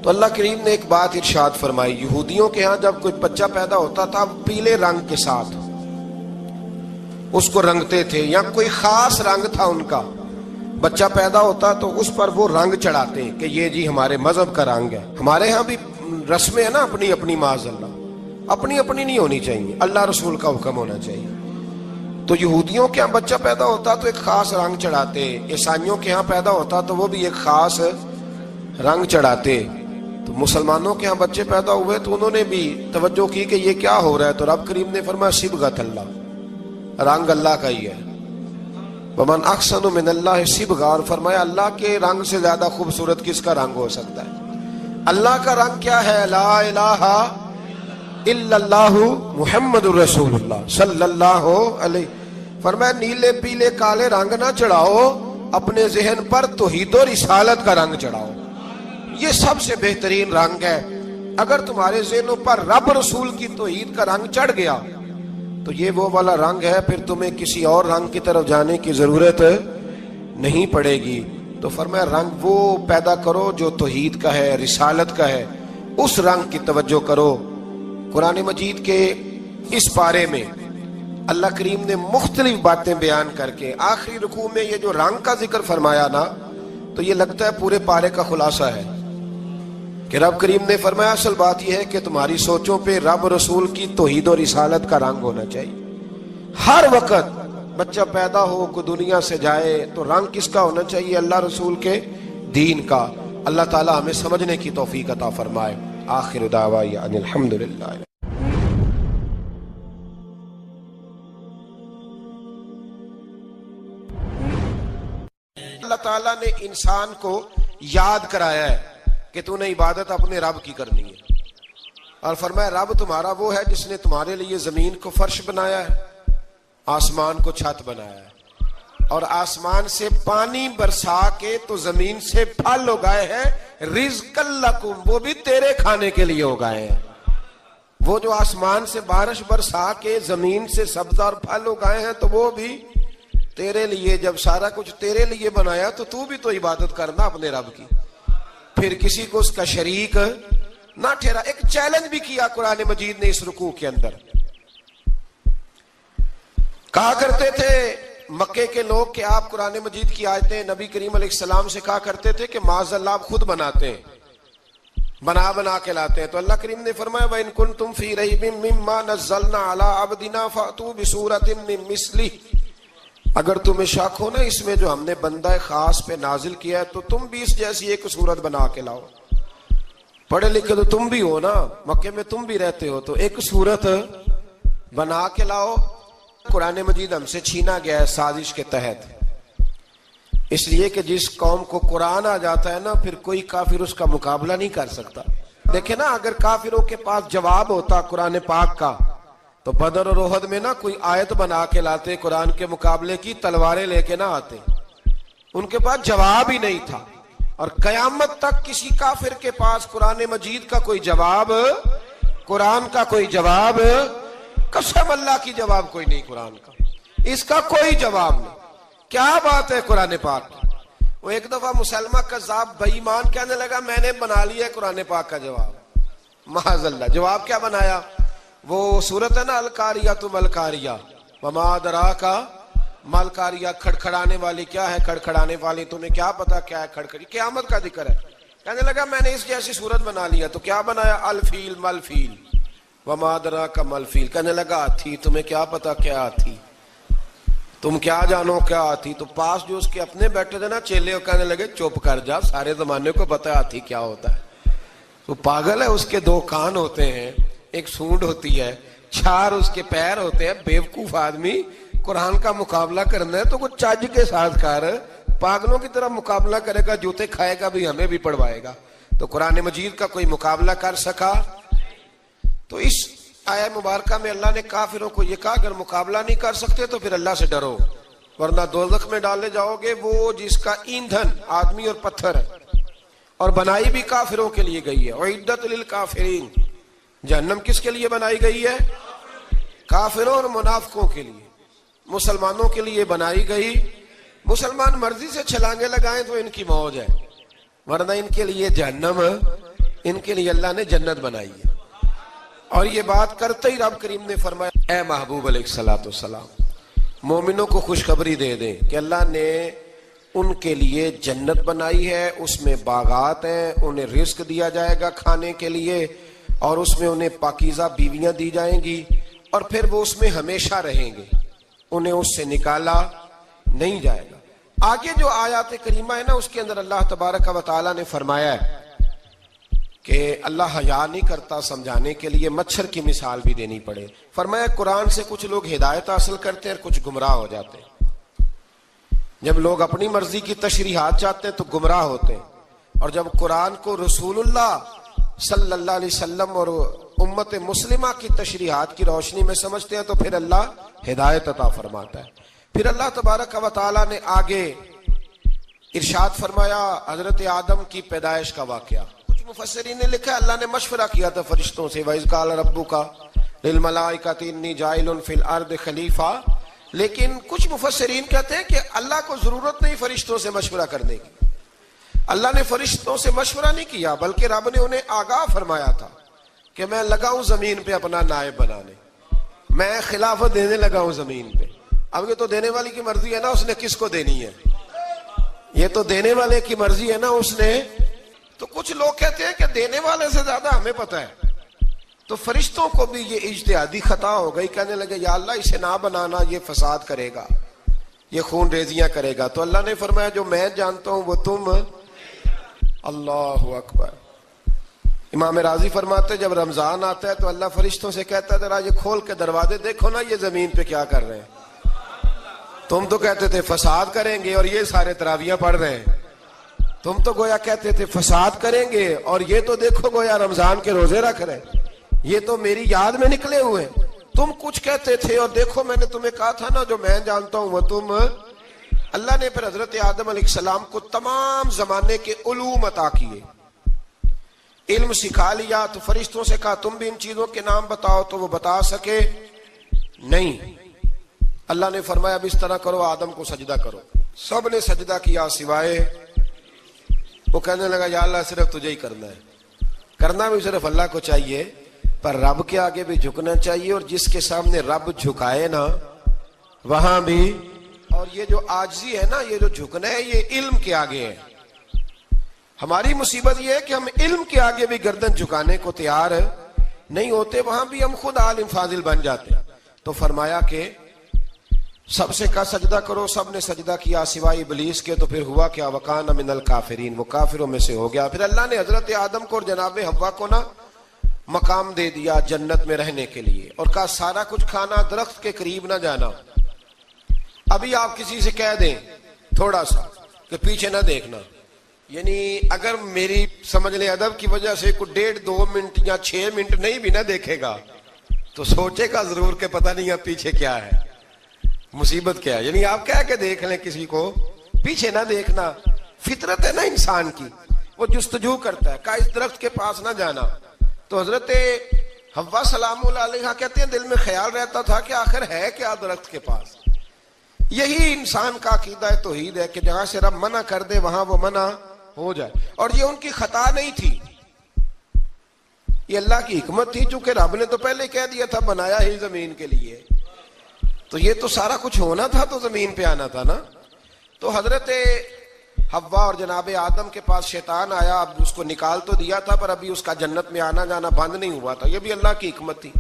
تو اللہ کریم نے ایک بات ارشاد فرمائی، یہودیوں کے ہاں جب کوئی بچہ پیدا ہوتا تھا پیلے رنگ کے ساتھ اس کو رنگتے تھے، یا کوئی خاص رنگ تھا ان کا، بچہ پیدا ہوتا تو اس پر وہ رنگ چڑھاتے کہ یہ جی ہمارے مذہب کا رنگ ہے۔ ہمارے ہاں بھی رسمیں ہیں نا اپنی اپنی، معاذ اللہ اپنی اپنی نہیں ہونی چاہیے، اللہ رسول کا حکم ہونا چاہیے۔ تو یہودیوں کے ہاں بچہ پیدا ہوتا تو ایک خاص رنگ چڑھاتے، عیسائیوں کے ہاں پیدا ہوتا تو وہ بھی ایک خاص رنگ چڑھاتے۔ تو مسلمانوں کے ہاں بچے پیدا ہوئے تو انہوں نے بھی توجہ کی کہ یہ کیا ہو رہا ہے، تو رب کریم نے فرمایا صبغۃ اللہ، رنگ اللہ کا ہی ہے۔ ومن احسن من اللہ صبغہ، اور فرمایا اللہ کے رنگ سے زیادہ خوبصورت کس کا رنگ ہو سکتا ہے؟ اللہ کا رنگ کیا ہے؟ لا الہ الا اللہ محمد الرسول اللہ صلی اللہ علیہ۔ فرمایا نیلے پیلے کالے رنگ نہ چڑھاؤ، اپنے ذہن پر توحید و رسالت کا رنگ چڑھاؤ، یہ سب سے بہترین رنگ ہے۔ اگر تمہارے ذہنوں پر رب رسول کی توحید کا رنگ چڑھ گیا تو یہ وہ والا رنگ ہے، پھر تمہیں کسی اور رنگ کی طرف جانے کی ضرورت نہیں پڑے گی۔ تو فرمایا رنگ وہ پیدا کرو جو توحید کا ہے، رسالت کا ہے، اس رنگ کی توجہ کرو۔ قرآن مجید کے اس پارے میں اللہ کریم نے مختلف باتیں بیان کر کے آخری رکوع میں یہ جو رنگ کا ذکر فرمایا نا، تو یہ لگتا ہے پورے پارے کا خلاصہ ہے کہ رب کریم نے فرمایا اصل بات یہ ہے کہ تمہاری سوچوں پہ رب رسول کی توحید و رسالت کا رنگ ہونا چاہیے۔ ہر وقت بچہ پیدا ہو، کو دنیا سے جائے، تو رنگ کس کا ہونا چاہیے؟ اللہ رسول کے دین کا۔ اللہ تعالی ہمیں سمجھنے کی توفیق عطا فرمائے۔ آخر دعوانا ان الحمدللہ۔ اللہ تعالیٰ نے انسان کو یاد کرایا ہے کہ تو نے عبادت اپنے رب کی کرنی ہے، اور فرمایا رب تمہارا وہ ہے جس نے تمہارے لیے زمین کو فرش بنایا ہے، آسمان کو چھت بنایا ہے، اور آسمان سے پانی برسا کے تو زمین سے پھل اگائے ہیں، رزق لکم، وہ بھی تیرے کھانے کے لیے اگائے ہیں۔ وہ جو آسمان سے بارش برسا کے زمین سے سبز اور پھل اگائے ہیں تو وہ بھی تیرے لیے۔ جب سارا کچھ تیرے لیے بنایا تو بھی تو عبادت کرنا اپنے رب کی، پھر کسی کو اس کا شریک نہ ٹھہرا۔ ایک چیلنج بھی کیا قرآن مجید نے اس رکوع کے اندر۔ کہا کرتے تھے مکے کے لوگ کہ آپ قرآن مجید کی آیتیں نبی کریم علیہ السلام سے کہا کرتے تھے کہ معاذ اللہ آپ خود بناتے ہیں، بنا کے لاتے ہیں۔ تو اللہ کریم نے فرمایا وَإِن كُنتُمْ فِي رَيْبٍ مِّمَّا نَزَّلْنَا عَلَىٰ عَبْدِنَا فَأْتُوا بِسُورَةٍ مِّن مِّثْلِهِ، اگر تمہیں شک ہو نا اس میں جو ہم نے بندہ خاص پہ نازل کیا ہے تو تم بھی اس جیسی ایک صورت بنا کے لاؤ۔ پڑھے لکھے تو تم بھی ہو نا، مکے میں تم بھی رہتے ہو، تو ایک صورت بنا کے لاؤ۔ قرآن مجید ہم سے چھینا گیا ہے سازش کے تحت، اس لیے کہ جس قوم کو قرآن آ جاتا ہے نا پھر کوئی کافر اس کا مقابلہ نہیں کر سکتا۔ دیکھیں نا اگر کافروں کے پاس جواب ہوتا قرآن پاک کا تو بدر اور احد میں نا کوئی آیت بنا کے لاتے، قرآن کے مقابلے کی تلواریں لے کے نہ آتے، ان کے پاس جواب ہی نہیں تھا۔ اور قیامت تک کسی کافر کے پاس قرآن مجید کا کوئی جواب، قرآن کا کوئی جواب، قسم اللہ کی جواب کوئی نہیں، قرآن کا اس کا کوئی جواب نہیں۔ کیا بات ہے قرآن پاک کی۔ وہ ایک دفعہ مسلمہ کذاب بے ایمان کہنے لگا میں نے بنا لیا ہے قرآن پاک کا جواب، معاذ اللہ۔ جواب کیا بنایا؟ وہ صورت ہے نا القاریۃ ما القاریۃ وما ادراک ما القاریۃ، کھڑکھڑانے والی کیا ہے، کھڑکھڑانے والی تمہیں کیا پتا کیا ہے کھڑکھڑی، قیامت کا ذکر ہے۔ کہنے لگا میں نے اس جیسی صورت بنا لیا، تو کیا بنایا؟ الفیل ملفیل وما ادراک ما الفیل۔ کہنے لگا ہاتھی، تمہیں کیا پتا کیا ہاتھی، تم کیا جانو کیا ہاتھی۔ تو پاس جو اس کے اپنے بیٹھے تھے نا چیلے، کہنے لگے چپ کر جا، سارے زمانے کو پتا ہے ہاتھی کیا ہوتا ہے۔ تو پاگل ہے، اس کے دو کان ہوتے ہیں، ایک سونڈ ہوتی ہے، چار اس کے پیر ہوتے ہیں۔ بیوقوف آدمی قرآن کا مقابلہ کرنا ہے تو کچھ چج کے ساتھ کر، پاگلوں کی طرح مقابلہ کرے گا، جوتے کھائے گا بھی، ہمیں بھی پڑھوائے گا۔ تو قرآن مجید کا کوئی مقابلہ کر سکا؟ تو اس آیہ مبارکہ میں اللہ نے کافروں کو یہ کہا اگر مقابلہ نہیں کر سکتے تو پھر اللہ سے ڈرو، ورنہ دوزخ میں ڈالے جاؤ گے، وہ جس کا ایندھن آدمی اور پتھر ہے، اور بنائی بھی کافروں کے لیے گئی ہے۔ اعدت للکافرین، جہنم کس کے لیے بنائی گئی ہے؟ کافروں اور منافقوں کے لیے۔ مسلمانوں کے لیے بنائی گئی، مسلمان مرضی سے چھلانگے لگائیں تو ان کی موج ہے، ورنہ ان کے لیے جہنم، ان کے لیے اللہ نے جنت بنائی ہے۔ اور یہ بات کرتے ہی رب کریم نے فرمایا اے محبوب علیہ الصلوۃ والسلام مومنوں کو خوشخبری دے دیں کہ اللہ نے ان کے لیے جنت بنائی ہے، اس میں باغات ہیں، انہیں رزق دیا جائے گا کھانے کے لیے، اور اس میں انہیں پاکیزہ بیویاں دی جائیں گی، اور پھر وہ اس میں ہمیشہ رہیں گے۔ انہیں اس سے نکالا نہیں جائے گا۔ آگے جو آیات کریمہ ہے نا، اس کے اندر اللہ تبارک و تعالیٰ نے فرمایا ہے کہ اللہ حیا نہیں کرتا سمجھانے کے لیے مچھر کی مثال بھی دینی پڑے۔ فرمایا قرآن سے کچھ لوگ ہدایت حاصل کرتے ہیں اور کچھ گمراہ ہو جاتے ہیں۔ جب لوگ اپنی مرضی کی تشریحات چاہتے ہیں تو گمراہ ہوتے ہیں، اور جب قرآن کو رسول اللہ صلی اللہ علیہ وسلم اور امت مسلمہ کی تشریحات کی روشنی میں سمجھتے ہیں تو پھر اللہ ہدایت عطا فرماتا ہے۔ پھر اللہ تبارک و تعالیٰ نے آگے ارشاد فرمایا حضرت آدم کی پیدائش کا واقعہ۔ کچھ مفسرین نے لکھا اللہ نے مشورہ کیا تھا فرشتوں سے، وَإِذْ قَالَ رَبُّكَ لِلْمَلَائِكَةِ إِنِّي جَاعِلٌ فِي الْأَرْضِ خَلِيفَةً، لیکن کچھ مفسرین کہتے ہیں کہ اللہ کو ضرورت نہیں فرشتوں سے مشورہ کرنے کی۔ اللہ نے فرشتوں سے مشورہ نہیں کیا، بلکہ رب نے انہیں آگاہ فرمایا تھا کہ میں لگا ہوں زمین پہ اپنا نائب بنانے، میں خلافت دینے لگا ہوں زمین پہ۔ اب یہ تو دینے والی کی مرضی ہے نا، اس نے کس کو دینی ہے، یہ تو دینے والے کی مرضی ہے نا، اس نے۔ تو کچھ لوگ کہتے ہیں کہ دینے والے سے زیادہ ہمیں پتہ ہے۔ تو فرشتوں کو بھی یہ اجتہادی خطا ہو گئی، کہنے لگے یا اللہ اسے نہ بنانا، یہ فساد کرے گا، یہ خون ریزیاں کرے گا۔ تو اللہ نے فرمایا جو میں جانتا ہوں وہ تم، اللہ اکبر۔ امام راضی فرماتے جب رمضان آتا ہے تو اللہ فرشتوں سے کہتا ہے ذرا یہ کھول کے دروازے دیکھو نا یہ زمین پہ کیا کر رہے ہیں۔ تم تو کہتے تھے فساد کریں گے اور یہ سارے تراویحیں پڑھ رہے ہیں، تم تو گویا کہتے تھے فساد کریں گے اور یہ تو دیکھو گویا رمضان کے روزے رکھ رہے ہیں، یہ تو میری یاد میں نکلے ہوئے۔ تم کچھ کہتے تھے اور دیکھو میں نے تمہیں کہا تھا نا جو میں جانتا ہوں وہ تم۔ اللہ نے پھر حضرت آدم علیہ السلام کو تمام زمانے کے علوم عطا کیے، علم سکھا لیا۔ تو فرشتوں سے کہا تم بھی ان چیزوں کے نام بتاؤ، تو وہ بتا سکے نہیں۔ اللہ نے فرمایا اب اس طرح کرو آدم کو سجدہ کرو۔ سب نے سجدہ کیا سوائے، وہ کہنے لگا یا اللہ صرف تجھے ہی کرنا ہے، کرنا بھی صرف اللہ کو چاہیے، پر رب کے آگے بھی جھکنا چاہیے، اور جس کے سامنے رب جھکائے نا وہاں بھی۔ اور یہ جو عاجزی ہے نا، یہ جو جھکنا ہے، یہ علم کے آگے ہے۔ ہماری مصیبت یہ ہے کہ ہم علم کے آگے بھی گردن جھکانے کو تیار نہیں ہوتے، وہاں بھی ہم خود عالم فاضل بن جاتے ہیں۔ تو فرمایا کہ سب سے کہا سجدہ کرو، سب نے سجدہ کیا سوائے ابلیس کے۔ تو پھر ہوا کیا وکان من الکافرین، وہ کافروں میں سے ہو گیا۔ پھر اللہ نے حضرت آدم کو اور جناب حوا کو نا مقام دے دیا جنت میں رہنے کے لیے، اور کہا سارا کچھ کھانا، درخت کے قریب نہ جانا۔ ابھی آپ کسی سے کہہ دیں تھوڑا سا کہ پیچھے نہ دیکھنا، یعنی اگر میری سمجھ لیں ادب کی وجہ سے کوئی 1.5-2 منٹ یا 6 منٹ نہیں بھی نہ دیکھے گا تو سوچے گا ضرور کہ پتہ نہیں اب پیچھے کیا ہے، مصیبت کیا ہے۔ یعنی آپ کہہ کے دیکھ لیں کسی کو، پیچھے نہ دیکھنا، فطرت ہے نا انسان کی، وہ جستجو کرتا ہے، کہا اس درخت کے پاس نہ جانا۔ تو حضرت حوا سلام اللہ علیہ کہتے ہیں دل میں خیال رہتا تھا کہ آخر ہے کیا درخت کے پاس۔ یہی انسان کا عقیدہ توحید ہے کہ جہاں سے رب منع کر دے وہاں وہ منع ہو جائے، اور یہ ان کی خطا نہیں تھی، یہ اللہ کی حکمت تھی، چونکہ رب نے تو پہلے کہہ دیا تھا بنایا ہی زمین کے لیے، تو یہ تو سارا کچھ ہونا تھا تو زمین پہ آنا تھا نا۔ تو حضرت حوا اور جناب آدم کے پاس شیطان آیا، اب اس کو نکال تو دیا تھا پر ابھی اس کا جنت میں آنا جانا بند نہیں ہوا تھا، یہ بھی اللہ کی حکمت تھی۔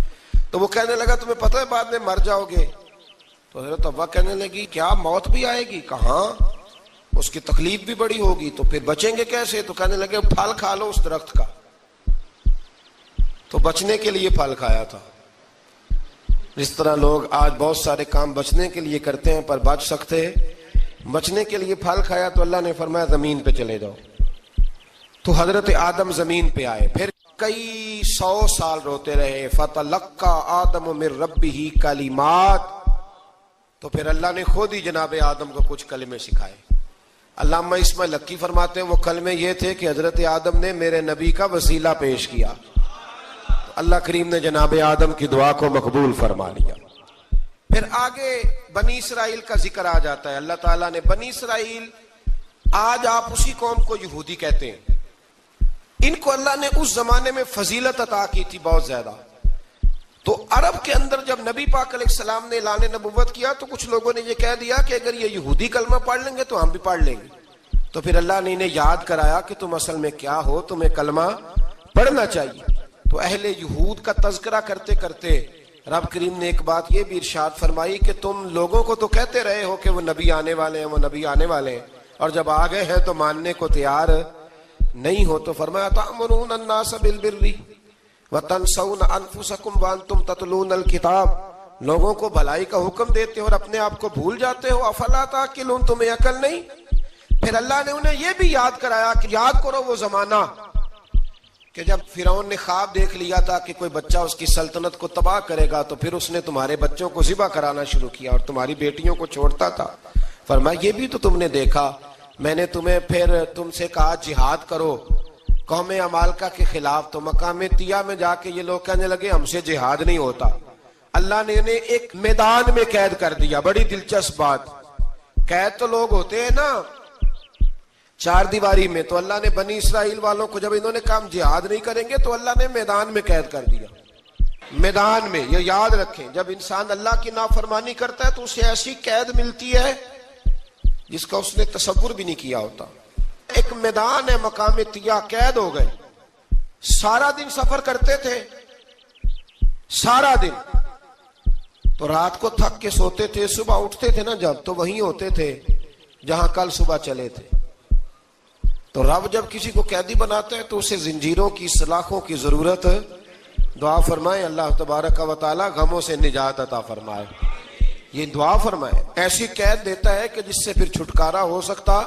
تو وہ کہنے لگا تمہیں پتہ ہے بعد میں مر جاؤ گے۔ تو حضرت حوا کہنے لگی کیا موت بھی آئے گی؟ کہاں، اس کی تکلیف بھی بڑی ہوگی، تو پھر بچیں گے کیسے؟ تو کہنے لگے پھل کھا لو اس درخت کا۔ تو بچنے کے لیے پھل کھایا تھا۔ جس طرح لوگ آج بہت سارے کام بچنے کے لیے کرتے ہیں پر بچ سکتے، بچنے کے لیے پھل کھایا تو اللہ نے فرمایا زمین پہ چلے جاؤ۔ تو حضرت آدم زمین پہ آئے، پھر کئی 100 سال روتے رہے۔ فَتَلَقَّى آدَمُ مِن رَبِّهِ کَلِمَاتٍ، تو پھر اللہ نے خود ہی جناب آدم کو کچھ کلمے سکھائے۔ علامہ اسماعیل لکی فرماتے ہیں وہ کلمے یہ تھے کہ حضرت آدم نے میرے نبی کا وسیلہ پیش کیا، اللہ کریم نے جناب آدم کی دعا کو مقبول فرما لیا۔ پھر آگے بنی اسرائیل کا ذکر آ جاتا ہے۔ اللہ تعالیٰ نے بنی اسرائیل، آج آپ اسی قوم کو یہودی کہتے ہیں، ان کو اللہ نے اس زمانے میں فضیلت عطا کی تھی بہت زیادہ۔ تو عرب کے اندر جب نبی پاک علیہ السلام نے اعلان نبوت کیا تو کچھ لوگوں نے یہ کہہ دیا کہ اگر یہ یہودی کلمہ پڑھ لیں گے تو ہم بھی پڑھ لیں گے۔ تو پھر اللہ نے انہیں یاد کرایا کہ تم اصل میں کیا ہو، تمہیں کلمہ پڑھنا چاہیے۔ تو اہل یہود کا تذکرہ کرتے کرتے رب کریم نے ایک بات یہ بھی ارشاد فرمائی کہ تم لوگوں کو تو کہتے رہے ہو کہ وہ نبی آنے والے ہیں، وہ نبی آنے والے ہیں، اور جب آ گئے ہیں تو ماننے کو تیار نہیں ہو. تو فرمایا تأمرون الناس بالبر وتنسون انفسکم وانتم تتلون الکتاب، لوگوں کو بھلائی کا حکم دیتے ہو اور اپنے آپ کو بھول جاتے ہو. افلا تعقلون، تمہیں عقل نہیں؟ پھر اللہ نے انہیں یہ بھی یاد کرایا کہ یاد کرو وہ زمانہ کہ جب فرعون نے خواب دیکھ لیا تھا کہ کوئی بچہ اس کی سلطنت کو تباہ کرے گا، تو پھر اس نے تمہارے بچوں کو ذبح کرانا شروع کیا اور تمہاری بیٹیوں کو چھوڑتا تھا. فرمایا یہ بھی تو تم نے دیکھا، میں نے تمہیں پھر تم سے کہا جہاد کرو قوم عمالقہ کے خلاف، تو مقام طیہ میں جا کے یہ لوگ کہنے لگے ہم سے جہاد نہیں ہوتا. اللہ نے انہیں ایک میدان میں قید کر دیا. بڑی دلچسپ بات، قید تو لوگ ہوتے ہیں نا چار دیواری میں، تو اللہ نے بنی اسرائیل والوں کو جب انہوں نے کہا جہاد نہیں کریں گے تو اللہ نے میدان میں قید کر دیا. میدان میں، یہ یاد رکھیں، جب انسان اللہ کی نافرمانی کرتا ہے تو اسے ایسی قید ملتی ہے جس کا اس نے تصور بھی نہیں کیا ہوتا. ایک میدان ہے مقام طیہ، قید ہو گئے، سارا دن سفر کرتے تھے، سارا دن، تو رات کو تھک کے سوتے تھے، صبح اٹھتے تھے نا جب، تو وہیں ہوتے تھے جہاں کل صبح چلے تھے. تو رب جب کسی کو قیدی بناتا ہے تو اسے زنجیروں کی سلاخوں کی ضرورت، دعا فرمائے اللہ تبارک و تعالی غموں سے نجات عطا فرمائے. یہ دعا فرمائے، ایسی قید دیتا ہے کہ جس سے پھر چھٹکارا ہو سکتا.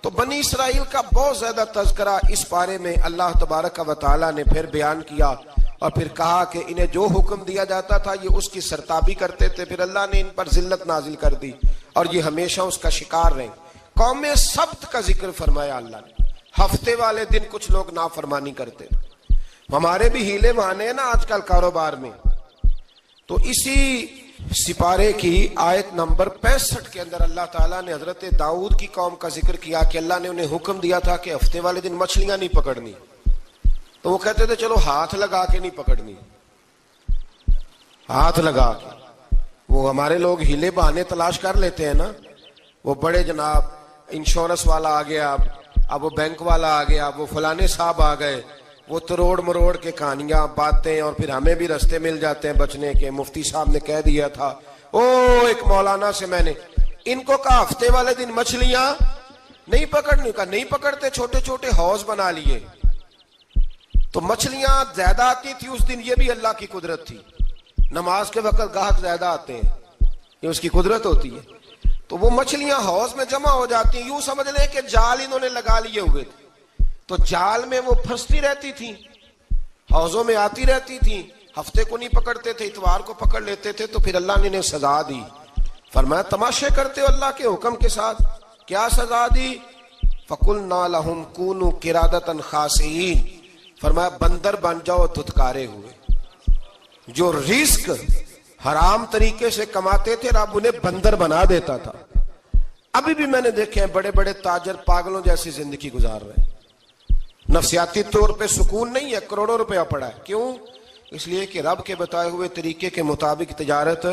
تو بنی اسرائیل کا بہت زیادہ تذکرہ اس بارے میں اللہ تبارک و تعالی نے پھر بیان کیا، اور پھر کہا کہ انہیں جو حکم دیا جاتا تھا یہ اس کی سرتابی کرتے تھے. پھر اللہ نے ان پر ذلت نازل کر دی اور یہ ہمیشہ اس کا شکار رہے. قوم سبت کا ذکر فرمایا اللہ نے، ہفتے والے دن کچھ لوگ نافرمانی کرتے. ہمارے بھی ہیلے بہانے ہیں نا آج کل کاروبار میں. تو اسی سپارے کی آیت نمبر 65 کے اندر اللہ تعالیٰ نے حضرت داؤد کی قوم کا ذکر کیا کہ اللہ نے انہیں حکم دیا تھا کہ ہفتے والے دن مچھلیاں نہیں پکڑنی. تو وہ کہتے تھے چلو ہاتھ لگا کے نہیں پکڑنی، ہاتھ لگا کے. وہ ہمارے لوگ ہیلے بہانے تلاش کر لیتے ہیں نا، وہ بڑے جناب انشورنس والا آ گیا، اب وہ بینک والا آ گیا، وہ فلانے صاحب آ گئے، وہ تروڑ مروڑ کے کہانیاں باتیں، اور پھر ہمیں بھی رستے مل جاتے ہیں بچنے کے. مفتی صاحب نے کہہ دیا تھا، ایک مولانا سے میں نے ان کو کہا ہفتے والے دن مچھلیاں نہیں پکڑنی، کہا نہیں پکڑتے، چھوٹے چھوٹے حوض بنا لیے. تو مچھلیاں زیادہ آتی تھی اس دن، یہ بھی اللہ کی قدرت تھی. نماز کے وقت گاہک زیادہ آتے ہیں، یہ اس کی قدرت ہوتی ہے. تو وہ مچھلیاں حوض میں جمع ہو جاتی ہیں. یوں سمجھ لیں کہ جال انہوں نے لگا لیے ہوئے تھے، تو جال میں وہ پھنستی رہتی تھی، حوضوں میں آتی رہتی تھی. ہفتے کو نہیں پکڑتے تھے، اتوار کو پکڑ لیتے تھے. تو پھر اللہ نے انہیں سزا دی. فرمایا تماشے کرتے ہو اللہ کے حکم کے ساتھ. کیا سزا دی؟ فَقُلْنَا لَهُمْ كُونُوا قِرَادَةً خَاسِئِينَ، فرمایا بندر بن جاؤ دھتکارے ہوئے. جو رزق حرام طریقے سے کماتے تھے رب انہیں بندر بنا دیتا تھا. ابھی بھی میں نے دیکھے ہیں بڑے بڑے تاجر پاگلوں جیسی زندگی گزار رہے ہیں. نفسیاتی طور پہ سکون نہیں ہے، کروڑوں روپیہ پڑا ہے. کیوں؟ اس لیے کہ رب کے بتائے ہوئے طریقے کے مطابق تجارت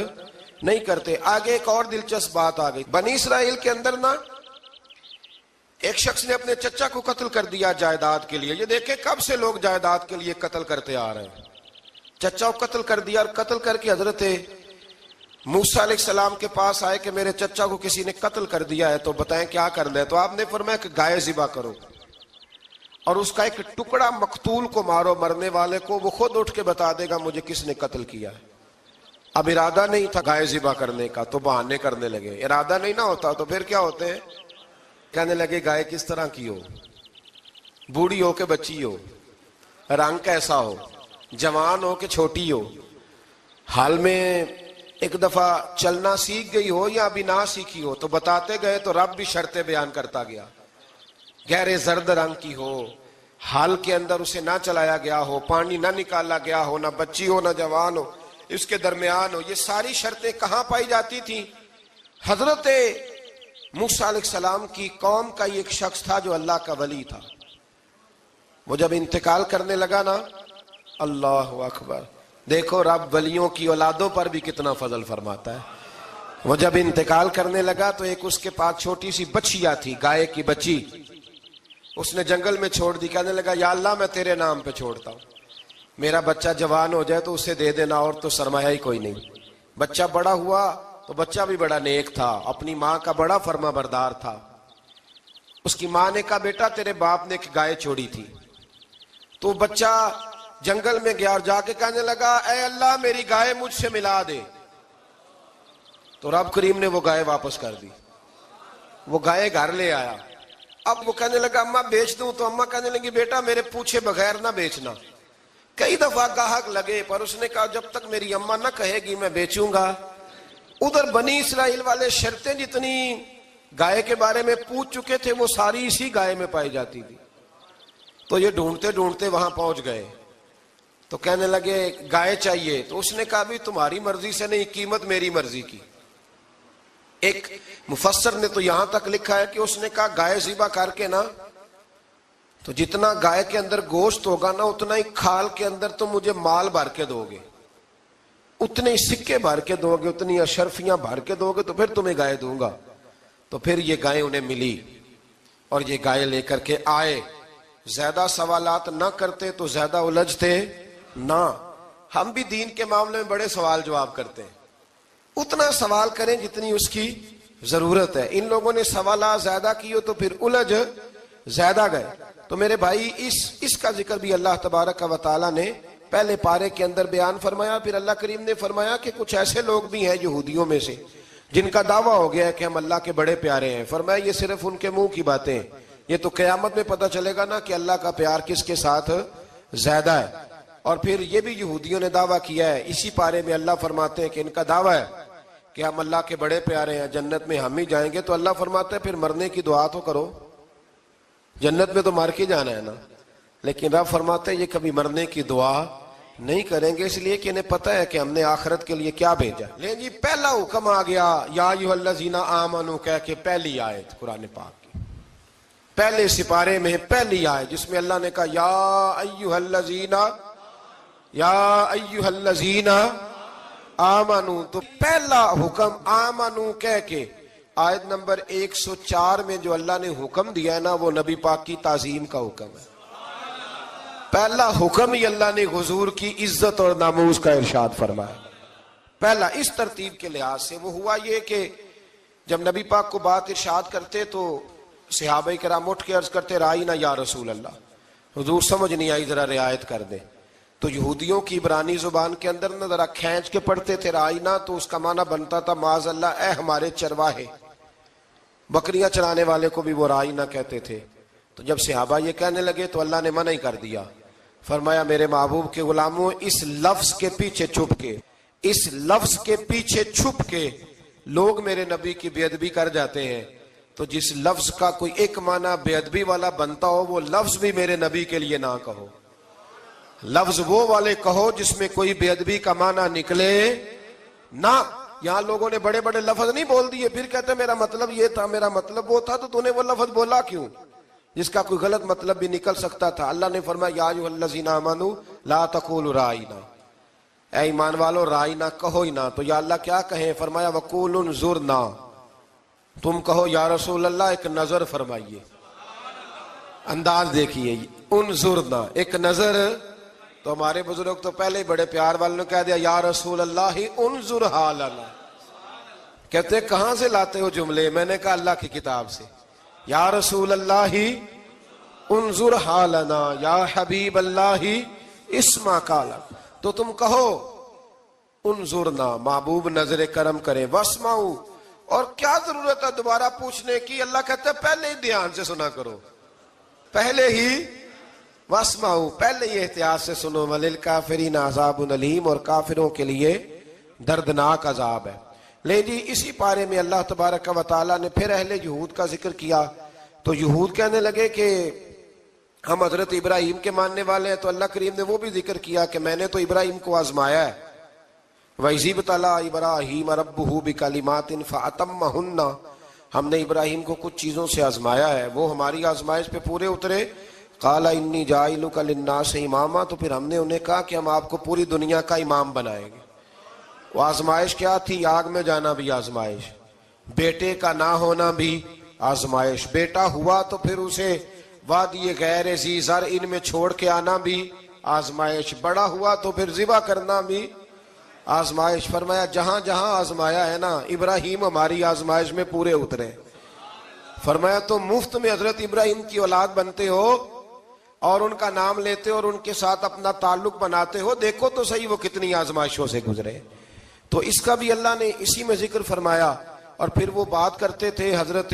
نہیں کرتے. آگے ایک اور دلچسپ بات آ گئی. بنی اسرائیل کے اندر نا ایک شخص نے اپنے چچا کو قتل کر دیا جائیداد کے لیے. یہ دیکھیں کب سے لوگ جائیداد کے لیے قتل کرتے آ رہے ہیں. چچا کو قتل کر دیا، اور قتل کر کے حضرت موسیٰ علیہ السلام کے پاس آئے کہ میرے چچا کو کسی نے قتل کر دیا ہے، تو بتائیں کیا کرنا ہے. تو آپ نے فرمایا کہ گائے ذبح کرو اور اس کا ایک ٹکڑا مقتول کو مارو، مرنے والے کو، وہ خود اٹھ کے بتا دے گا مجھے کس نے قتل کیا ہے. اب ارادہ نہیں تھا گائے ذبح کرنے کا تو بہانے کرنے لگے. ارادہ نہیں نہ ہوتا تو پھر کیا ہوتے ہیں، کہنے لگے گائے کس طرح کی ہو، بوڑھی ہو کہ بچی ہو، رنگ کیسا ہو، جوان ہو کہ چھوٹی ہو، حال میں ایک دفعہ چلنا سیکھ گئی ہو یا ابھی نہ سیکھی ہو. تو بتاتے گئے تو رب بھی شرطیں بیان کرتا گیا. گہرے زرد رنگ کی ہو، حال کے اندر اسے نہ چلایا گیا ہو، پانی نہ نکالا گیا ہو، نہ بچی ہو نہ جوان ہو، اس کے درمیان ہو. یہ ساری شرطیں کہاں پائی جاتی تھیں؟ حضرت موسیٰ علیہ السلام کی قوم کا ایک شخص تھا جو اللہ کا ولی تھا. وہ جب انتقال کرنے لگا نا، اللہ اکبر، دیکھو رب ولیوں کی اولادوں پر بھی کتنا فضل فرماتا ہے. وہ جب انتقال کرنے لگا تو ایک اس کے پاس چھوٹی سی بچیا تھی، گائے کی بچی، اس نے جنگل میں چھوڑ دی. کہنے لگا یا اللہ میں تیرے نام پہ چھوڑتا ہوں. میرا بچہ جوان ہو جائے تو اسے دے دینا، اور تو سرمایہ ہی کوئی نہیں۔ بچہ بڑا ہوا تو بچہ بھی بڑا نیک تھا، اپنی ماں کا بڑا فرما بردار تھا۔ اس کی ماں نے کہا بیٹا تیرے باپ نے ایک گائے چھوڑی تھی، تو بچہ جنگل میں گیا اور جا کے کہنے لگا اے اللہ میری گائے مجھ سے ملا دے، تو رب کریم نے وہ گائے واپس کر دی۔ وہ گائے گھر لے آیا، اب وہ کہنے لگا اماں بیچ دوں، تو اماں کہنے لگی بیٹا میرے پوچھے بغیر نہ بیچنا۔ کئی دفعہ گاہک لگے پر اس نے کہا جب تک میری اماں نہ کہے گی میں بیچوں گا۔ ادھر بنی اسرائیل والے شرطیں جتنی گائے کے بارے میں پوچھ چکے تھے وہ ساری اسی گائے میں پائی جاتی تھی، تو یہ ڈھونڈتے ڈھونڈتے وہاں پہنچ گئے، تو کہنے لگے گائے چاہیے، تو اس نے کہا بھی تمہاری مرضی سے نہیں، قیمت میری مرضی کی۔ ایک مفسر نے تو یہاں تک لکھا ہے کہ اس نے کہا گائے ذبح کر کے نا، تو جتنا گائے کے اندر گوشت ہوگا نا اتنا ہی کھال کے اندر تم مجھے مال بھر کے دو گے، اتنے ہی سکے بھر کے دو گے، اتنی اشرفیاں بھر کے دو گے، تو پھر تمہیں گائے دوں گا۔ تو پھر یہ گائے انہیں ملی اور یہ گائے لے کر کے آئے۔ زیادہ سوالات نہ کرتے تو زیادہ الجھتے نہ۔ ہم بھی دین کے معاملے میں بڑے سوال جواب کرتے ہیں، اتنا سوال کریں جتنی اس کی ضرورت ہے۔ ان لوگوں نے سوالات زیادہ کیے تو پھر الجھ زیادہ گئے۔ تو میرے بھائی اس کا ذکر بھی اللہ تبارک و تعالیٰ نے پہلے پارے کے اندر بیان فرمایا۔ پھر اللہ کریم نے فرمایا کہ کچھ ایسے لوگ بھی ہیں یہودیوں میں سے جن کا دعویٰ ہو گیا ہے کہ ہم اللہ کے بڑے پیارے ہیں۔ فرمایا یہ صرف ان کے منہ کی باتیں ہیں، یہ تو قیامت میں پتہ چلے گا نا کہ اللہ کا پیار کس کے ساتھ زیادہ ہے۔ اور پھر یہ بھی یہودیوں نے دعویٰ کیا ہے، اسی پارے میں اللہ فرماتے ہیں کہ ان کا دعویٰ ہے کہ ہم اللہ کے بڑے پیارے ہیں، جنت میں ہم ہی جائیں گے۔ تو اللہ فرماتا ہے پھر مرنے کی دعا تو کرو، جنت میں تو مر کے جانا ہے نا۔ لیکن رب فرماتے ہیں یہ کبھی مرنے کی دعا نہیں کریں گے، اس لیے کہ انہیں پتہ ہے کہ ہم نے آخرت کے لیے کیا بھیجا۔ لیکن جی پہلا حکم آ گیا یا ایھا الذین آمنوا کہہ کے، پہلی آیت قرآن پاک کی پہلے سپارے میں پہلی آیت جس میں اللہ نے کہا یا ایھا الذین آمنوا، تو پہلا حکم آمنوا کہہ کے آیت نمبر 104 میں جو اللہ نے حکم دیا ہے نا وہ نبی پاک کی تعظیم کا حکم ہے۔ پہلا حکم ہی اللہ نے حضور کی عزت اور ناموس کا ارشاد فرمایا۔ پہلا اس ترتیب کے لحاظ سے وہ ہوا یہ کہ جب نبی پاک کو بات ارشاد کرتے تو صحابہ کرام اٹھ کے عرض کرتے رائینا یا رسول اللہ، حضور سمجھ نہیں آئی ذرا رعایت کر دیں۔ تو یہودیوں کی عبرانی زبان کے اندر نہ ذرا کھینچ کے پڑھتے تھے رائینا، تو اس کا معنی بنتا تھا معاذ اللہ اے ہمارے چرواہے، بکریاں چرانے والے کو بھی وہ رائینا کہتے تھے۔ تو جب صحابہ یہ کہنے لگے تو اللہ نے منع ہی کر دیا، فرمایا میرے محبوب کے غلاموں اس لفظ کے پیچھے چھپ کے، اس لفظ کے پیچھے چھپ کے لوگ میرے نبی کی بے ادبی کر جاتے ہیں، تو جس لفظ کا کوئی ایک معنی بے ادبی والا بنتا ہو وہ لفظ بھی میرے نبی کے لیے نہ کہو، لفظ وہ والے کہو جس میں کوئی بے ادبی کا معنی نکلے نہ۔ یہاں لوگوں نے بڑے بڑے لفظ نہیں بول دیے، پھر کہتے میرا مطلب یہ تھا، میرا مطلب وہ تھا، تو نے وہ لفظ بولا کیوں جس کا کوئی غلط مطلب بھی نکل سکتا تھا۔ اللہ نے فرمایا یا ایھا الذین آمنوا لا تقولوا رائینا، اے ایمان والو رائینا کہو ہی نہ۔ تو یا اللہ کیا کہیں؟ فرمایا وقولوا انظرنا، تم کہو یا رسول اللہ ایک نظر فرمائیے، انداز دیکھیے، انظرنا ایک نظر۔ تو ہمارے بزرگ تو پہلے ہی بڑے پیار والوں نے کہہ دیا یا رسول اللہ انظر حالنا، کہتے کہاں سے لاتے ہو جملے؟ میں نے کہا اللہ کی کتاب سے، یا رسول اللہ انظر حالنا یا حبیب اللہ اسمع قالا، تو تم کہو انظرنا محبوب نظر کرم کرے، واسمعوا، اور کیا ضرورت ہے دوبارہ پوچھنے کی؟ اللہ کہتا ہے پہلے ہی دھیان سے سنا کرو، پہلے ہی واسمعوا، پہلے ہی احتیاط سے سنو، وللکافرین عذاب علیم، اور کافروں کے لیے دردناک عذاب ہے۔ لے جی اسی پارے میں اللہ تبارک و تعالیٰ نے پھر اہل یہود کا ذکر کیا۔ تو یہود کہنے لگے کہ ہم حضرت ابراہیم کے ماننے والے ہیں، تو اللہ کریم نے وہ بھی ذکر کیا کہ میں نے تو ابراہیم کو آزمایا ہے، وَإِذِ ابْتَلَىٰ إِبْرَاهِيمَ رَبُّهُ بِكَلِمَاتٍ فَأَتَمَّهُنَّ، ہم نے ابراہیم کو کچھ چیزوں سے آزمایا ہے، وہ ہماری آزمائش پہ پورے اترے۔ قَالَ إِنِّي جَاعِلُكَ لِلنَّاسِ إِمَامًا، تو پھر ہم نے انہیں کہا کہ ہم آپ کو پوری دنیا کا امام بنائیں گے۔ وہ آزمائش کیا تھی؟ آگ میں جانا بھی آزمائش، بیٹے کا نہ ہونا بھی آزمائش، بیٹا ہوا تو پھر اسے وادی غیر ذی زرع ان میں چھوڑ کے آنا بھی آزمائش، بڑا ہوا تو پھر ذبح کرنا بھی آزمائش۔ فرمایا جہاں جہاں آزمایا ہے نا، ابراہیم ہماری آزمائش میں پورے اترے۔ فرمایا تو مفت میں حضرت ابراہیم کی اولاد بنتے ہو اور ان کا نام لیتے ہو اور ان کے ساتھ اپنا تعلق بناتے ہو، دیکھو تو صحیح وہ کتنی آزمائشوں سے گزرے۔ تو اس کا بھی اللہ نے اسی میں ذکر فرمایا۔ اور پھر وہ بات کرتے تھے حضرت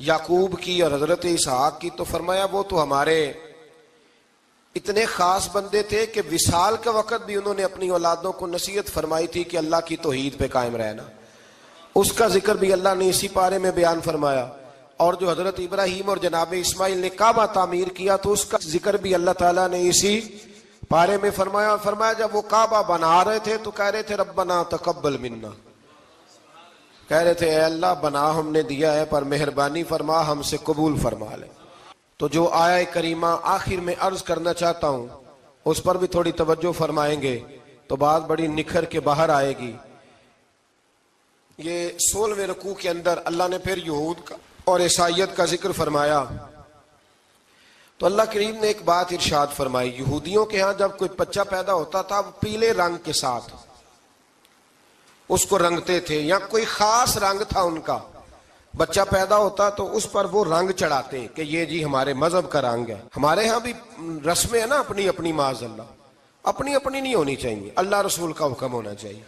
یعقوب کی اور حضرت اسحاق کی، تو فرمایا وہ تو ہمارے اتنے خاص بندے تھے کہ وصال کے وقت بھی انہوں نے اپنی اولادوں کو نصیحت فرمائی تھی کہ اللہ کی توحید پہ قائم رہنا۔ اس کا ذکر بھی اللہ نے اسی پارے میں بیان فرمایا۔ اور جو حضرت ابراہیم اور جناب اسماعیل نے کعبہ تعمیر کیا تو اس کا ذکر بھی اللہ تعالیٰ نے اسی پارے میں فرمایا۔ فرمایا جب وہ کعبہ بنا رہے تھے تو کہہ رہے تھے ربنا تقبل منا، کہہ رہے تھے اے اللہ بنا ہم نے دیا ہے پر مہربانی فرما ہم سے قبول فرما لے۔ تو جو آیہ کریمہ آخر میں عرض کرنا چاہتا ہوں اس پر بھی تھوڑی توجہ فرمائیں گے تو بات بڑی نکھر کے باہر آئے گی۔ یہ 16ویں رکوع کے اندر اللہ نے پھر یہود کا اور عیسائیت کا ذکر فرمایا تو اللہ کریم نے ایک بات ارشاد فرمائی۔ یہودیوں کے ہاں جب کوئی بچہ پیدا ہوتا تھا وہ پیلے رنگ کے ساتھ اس کو رنگتے تھے، یا کوئی خاص رنگ تھا ان کا، بچہ پیدا ہوتا تو اس پر وہ رنگ چڑھاتے کہ یہ جی ہمارے مذہب کا رنگ ہے۔ ہمارے ہاں بھی رسمیں ہیں نا اپنی اپنی، معاذ اللہ اپنی اپنی نہیں ہونی چاہیے، اللہ رسول کا حکم ہونا چاہیے۔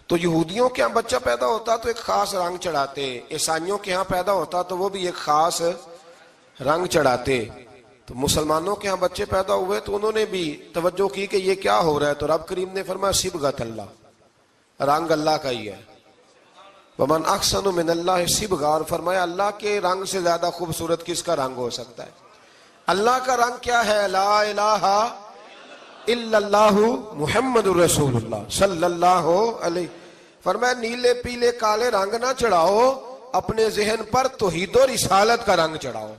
تو یہودیوں کے ہاں بچہ پیدا ہوتا تو ایک خاص رنگ چڑھاتے، عیسائیوں کے ہاں پیدا ہوتا تو وہ بھی ایک خاص رنگ چڑھاتے۔ تو مسلمانوں کے ہاں بچے پیدا ہوئے تو انہوں نے بھی توجہ کی کہ یہ کیا ہو رہا ہے، تو رب کریم نے فرمایا صبغۃ اللہ، رنگ اللہ کا ہی ہے۔ ومن احسن من اللہ صبغہ، اور فرمایا اللہ کے رنگ سے زیادہ خوبصورت کس کا رنگ ہو سکتا ہے؟ اللہ کا رنگ کیا ہے؟ لا الہ الا اللہ محمد الرسول اللہ صلی اللہ علیہ۔ فرمایا نیلے پیلے کالے رنگ نہ چڑھاؤ، اپنے ذہن پر توحید و رسالت کا رنگ چڑھاؤ،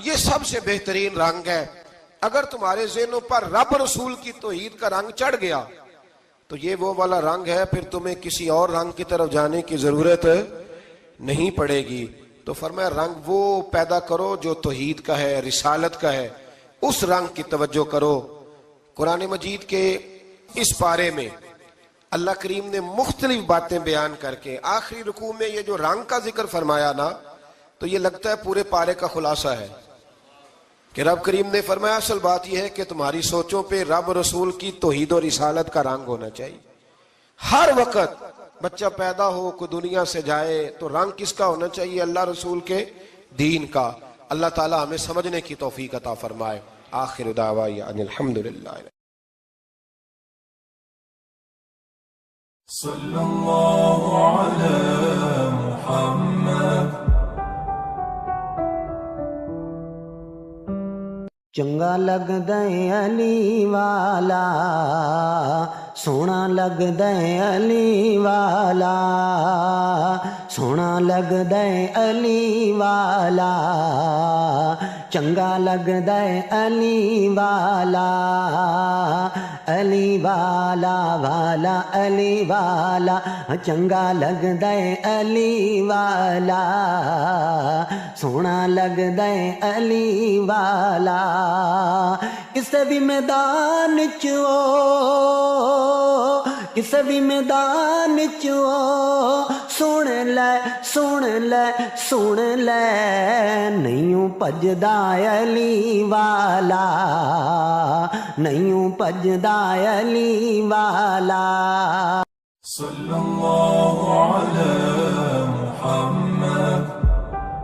یہ سب سے بہترین رنگ ہے۔ اگر تمہارے ذہنوں پر رب رسول کی توحید کا رنگ چڑھ گیا تو یہ وہ والا رنگ ہے، پھر تمہیں کسی اور رنگ کی طرف جانے کی ضرورت نہیں پڑے گی۔ تو فرمایا رنگ وہ پیدا کرو جو توحید کا ہے، رسالت کا ہے، اس رنگ کی توجہ کرو۔ قرآن مجید کے اس پارے میں اللہ کریم نے مختلف باتیں بیان کر کے آخری رکوع میں یہ جو رنگ کا ذکر فرمایا نا، تو یہ لگتا ہے پورے پارے کا خلاصہ ہے کہ رب کریم نے فرمایا اصل بات یہ ہے کہ تمہاری سوچوں پہ رب رسول کی توحید و رسالت کا رنگ ہونا چاہیے۔ ہر وقت بچہ پیدا ہو، کوئی دنیا سے جائے تو رنگ کس کا ہونا چاہیے؟ اللہ رسول کے دین کا۔ اللہ تعالی ہمیں سمجھنے کی توفیق عطا فرمائے۔ آخر دعوانا ان الحمدللہ۔ صلی اللہ علی محمد۔ چنگا لگدا ہے علی والا، سونا لگدا ہے علی والا، سونا لگدا ہے علی والا، چنگا لگدا ہے علی والا، علی والا والا علی والا، چنگا لگدا ہے علی والا، سونا لگدا ہے علی والا۔ کسے بھی میدان چو، کسے بھی میدان چو، سن لے سن لے سن لے، نہیں بھجدا علی والا، نہیں بھجدا علی والا۔ صلی اللہ علی محمد۔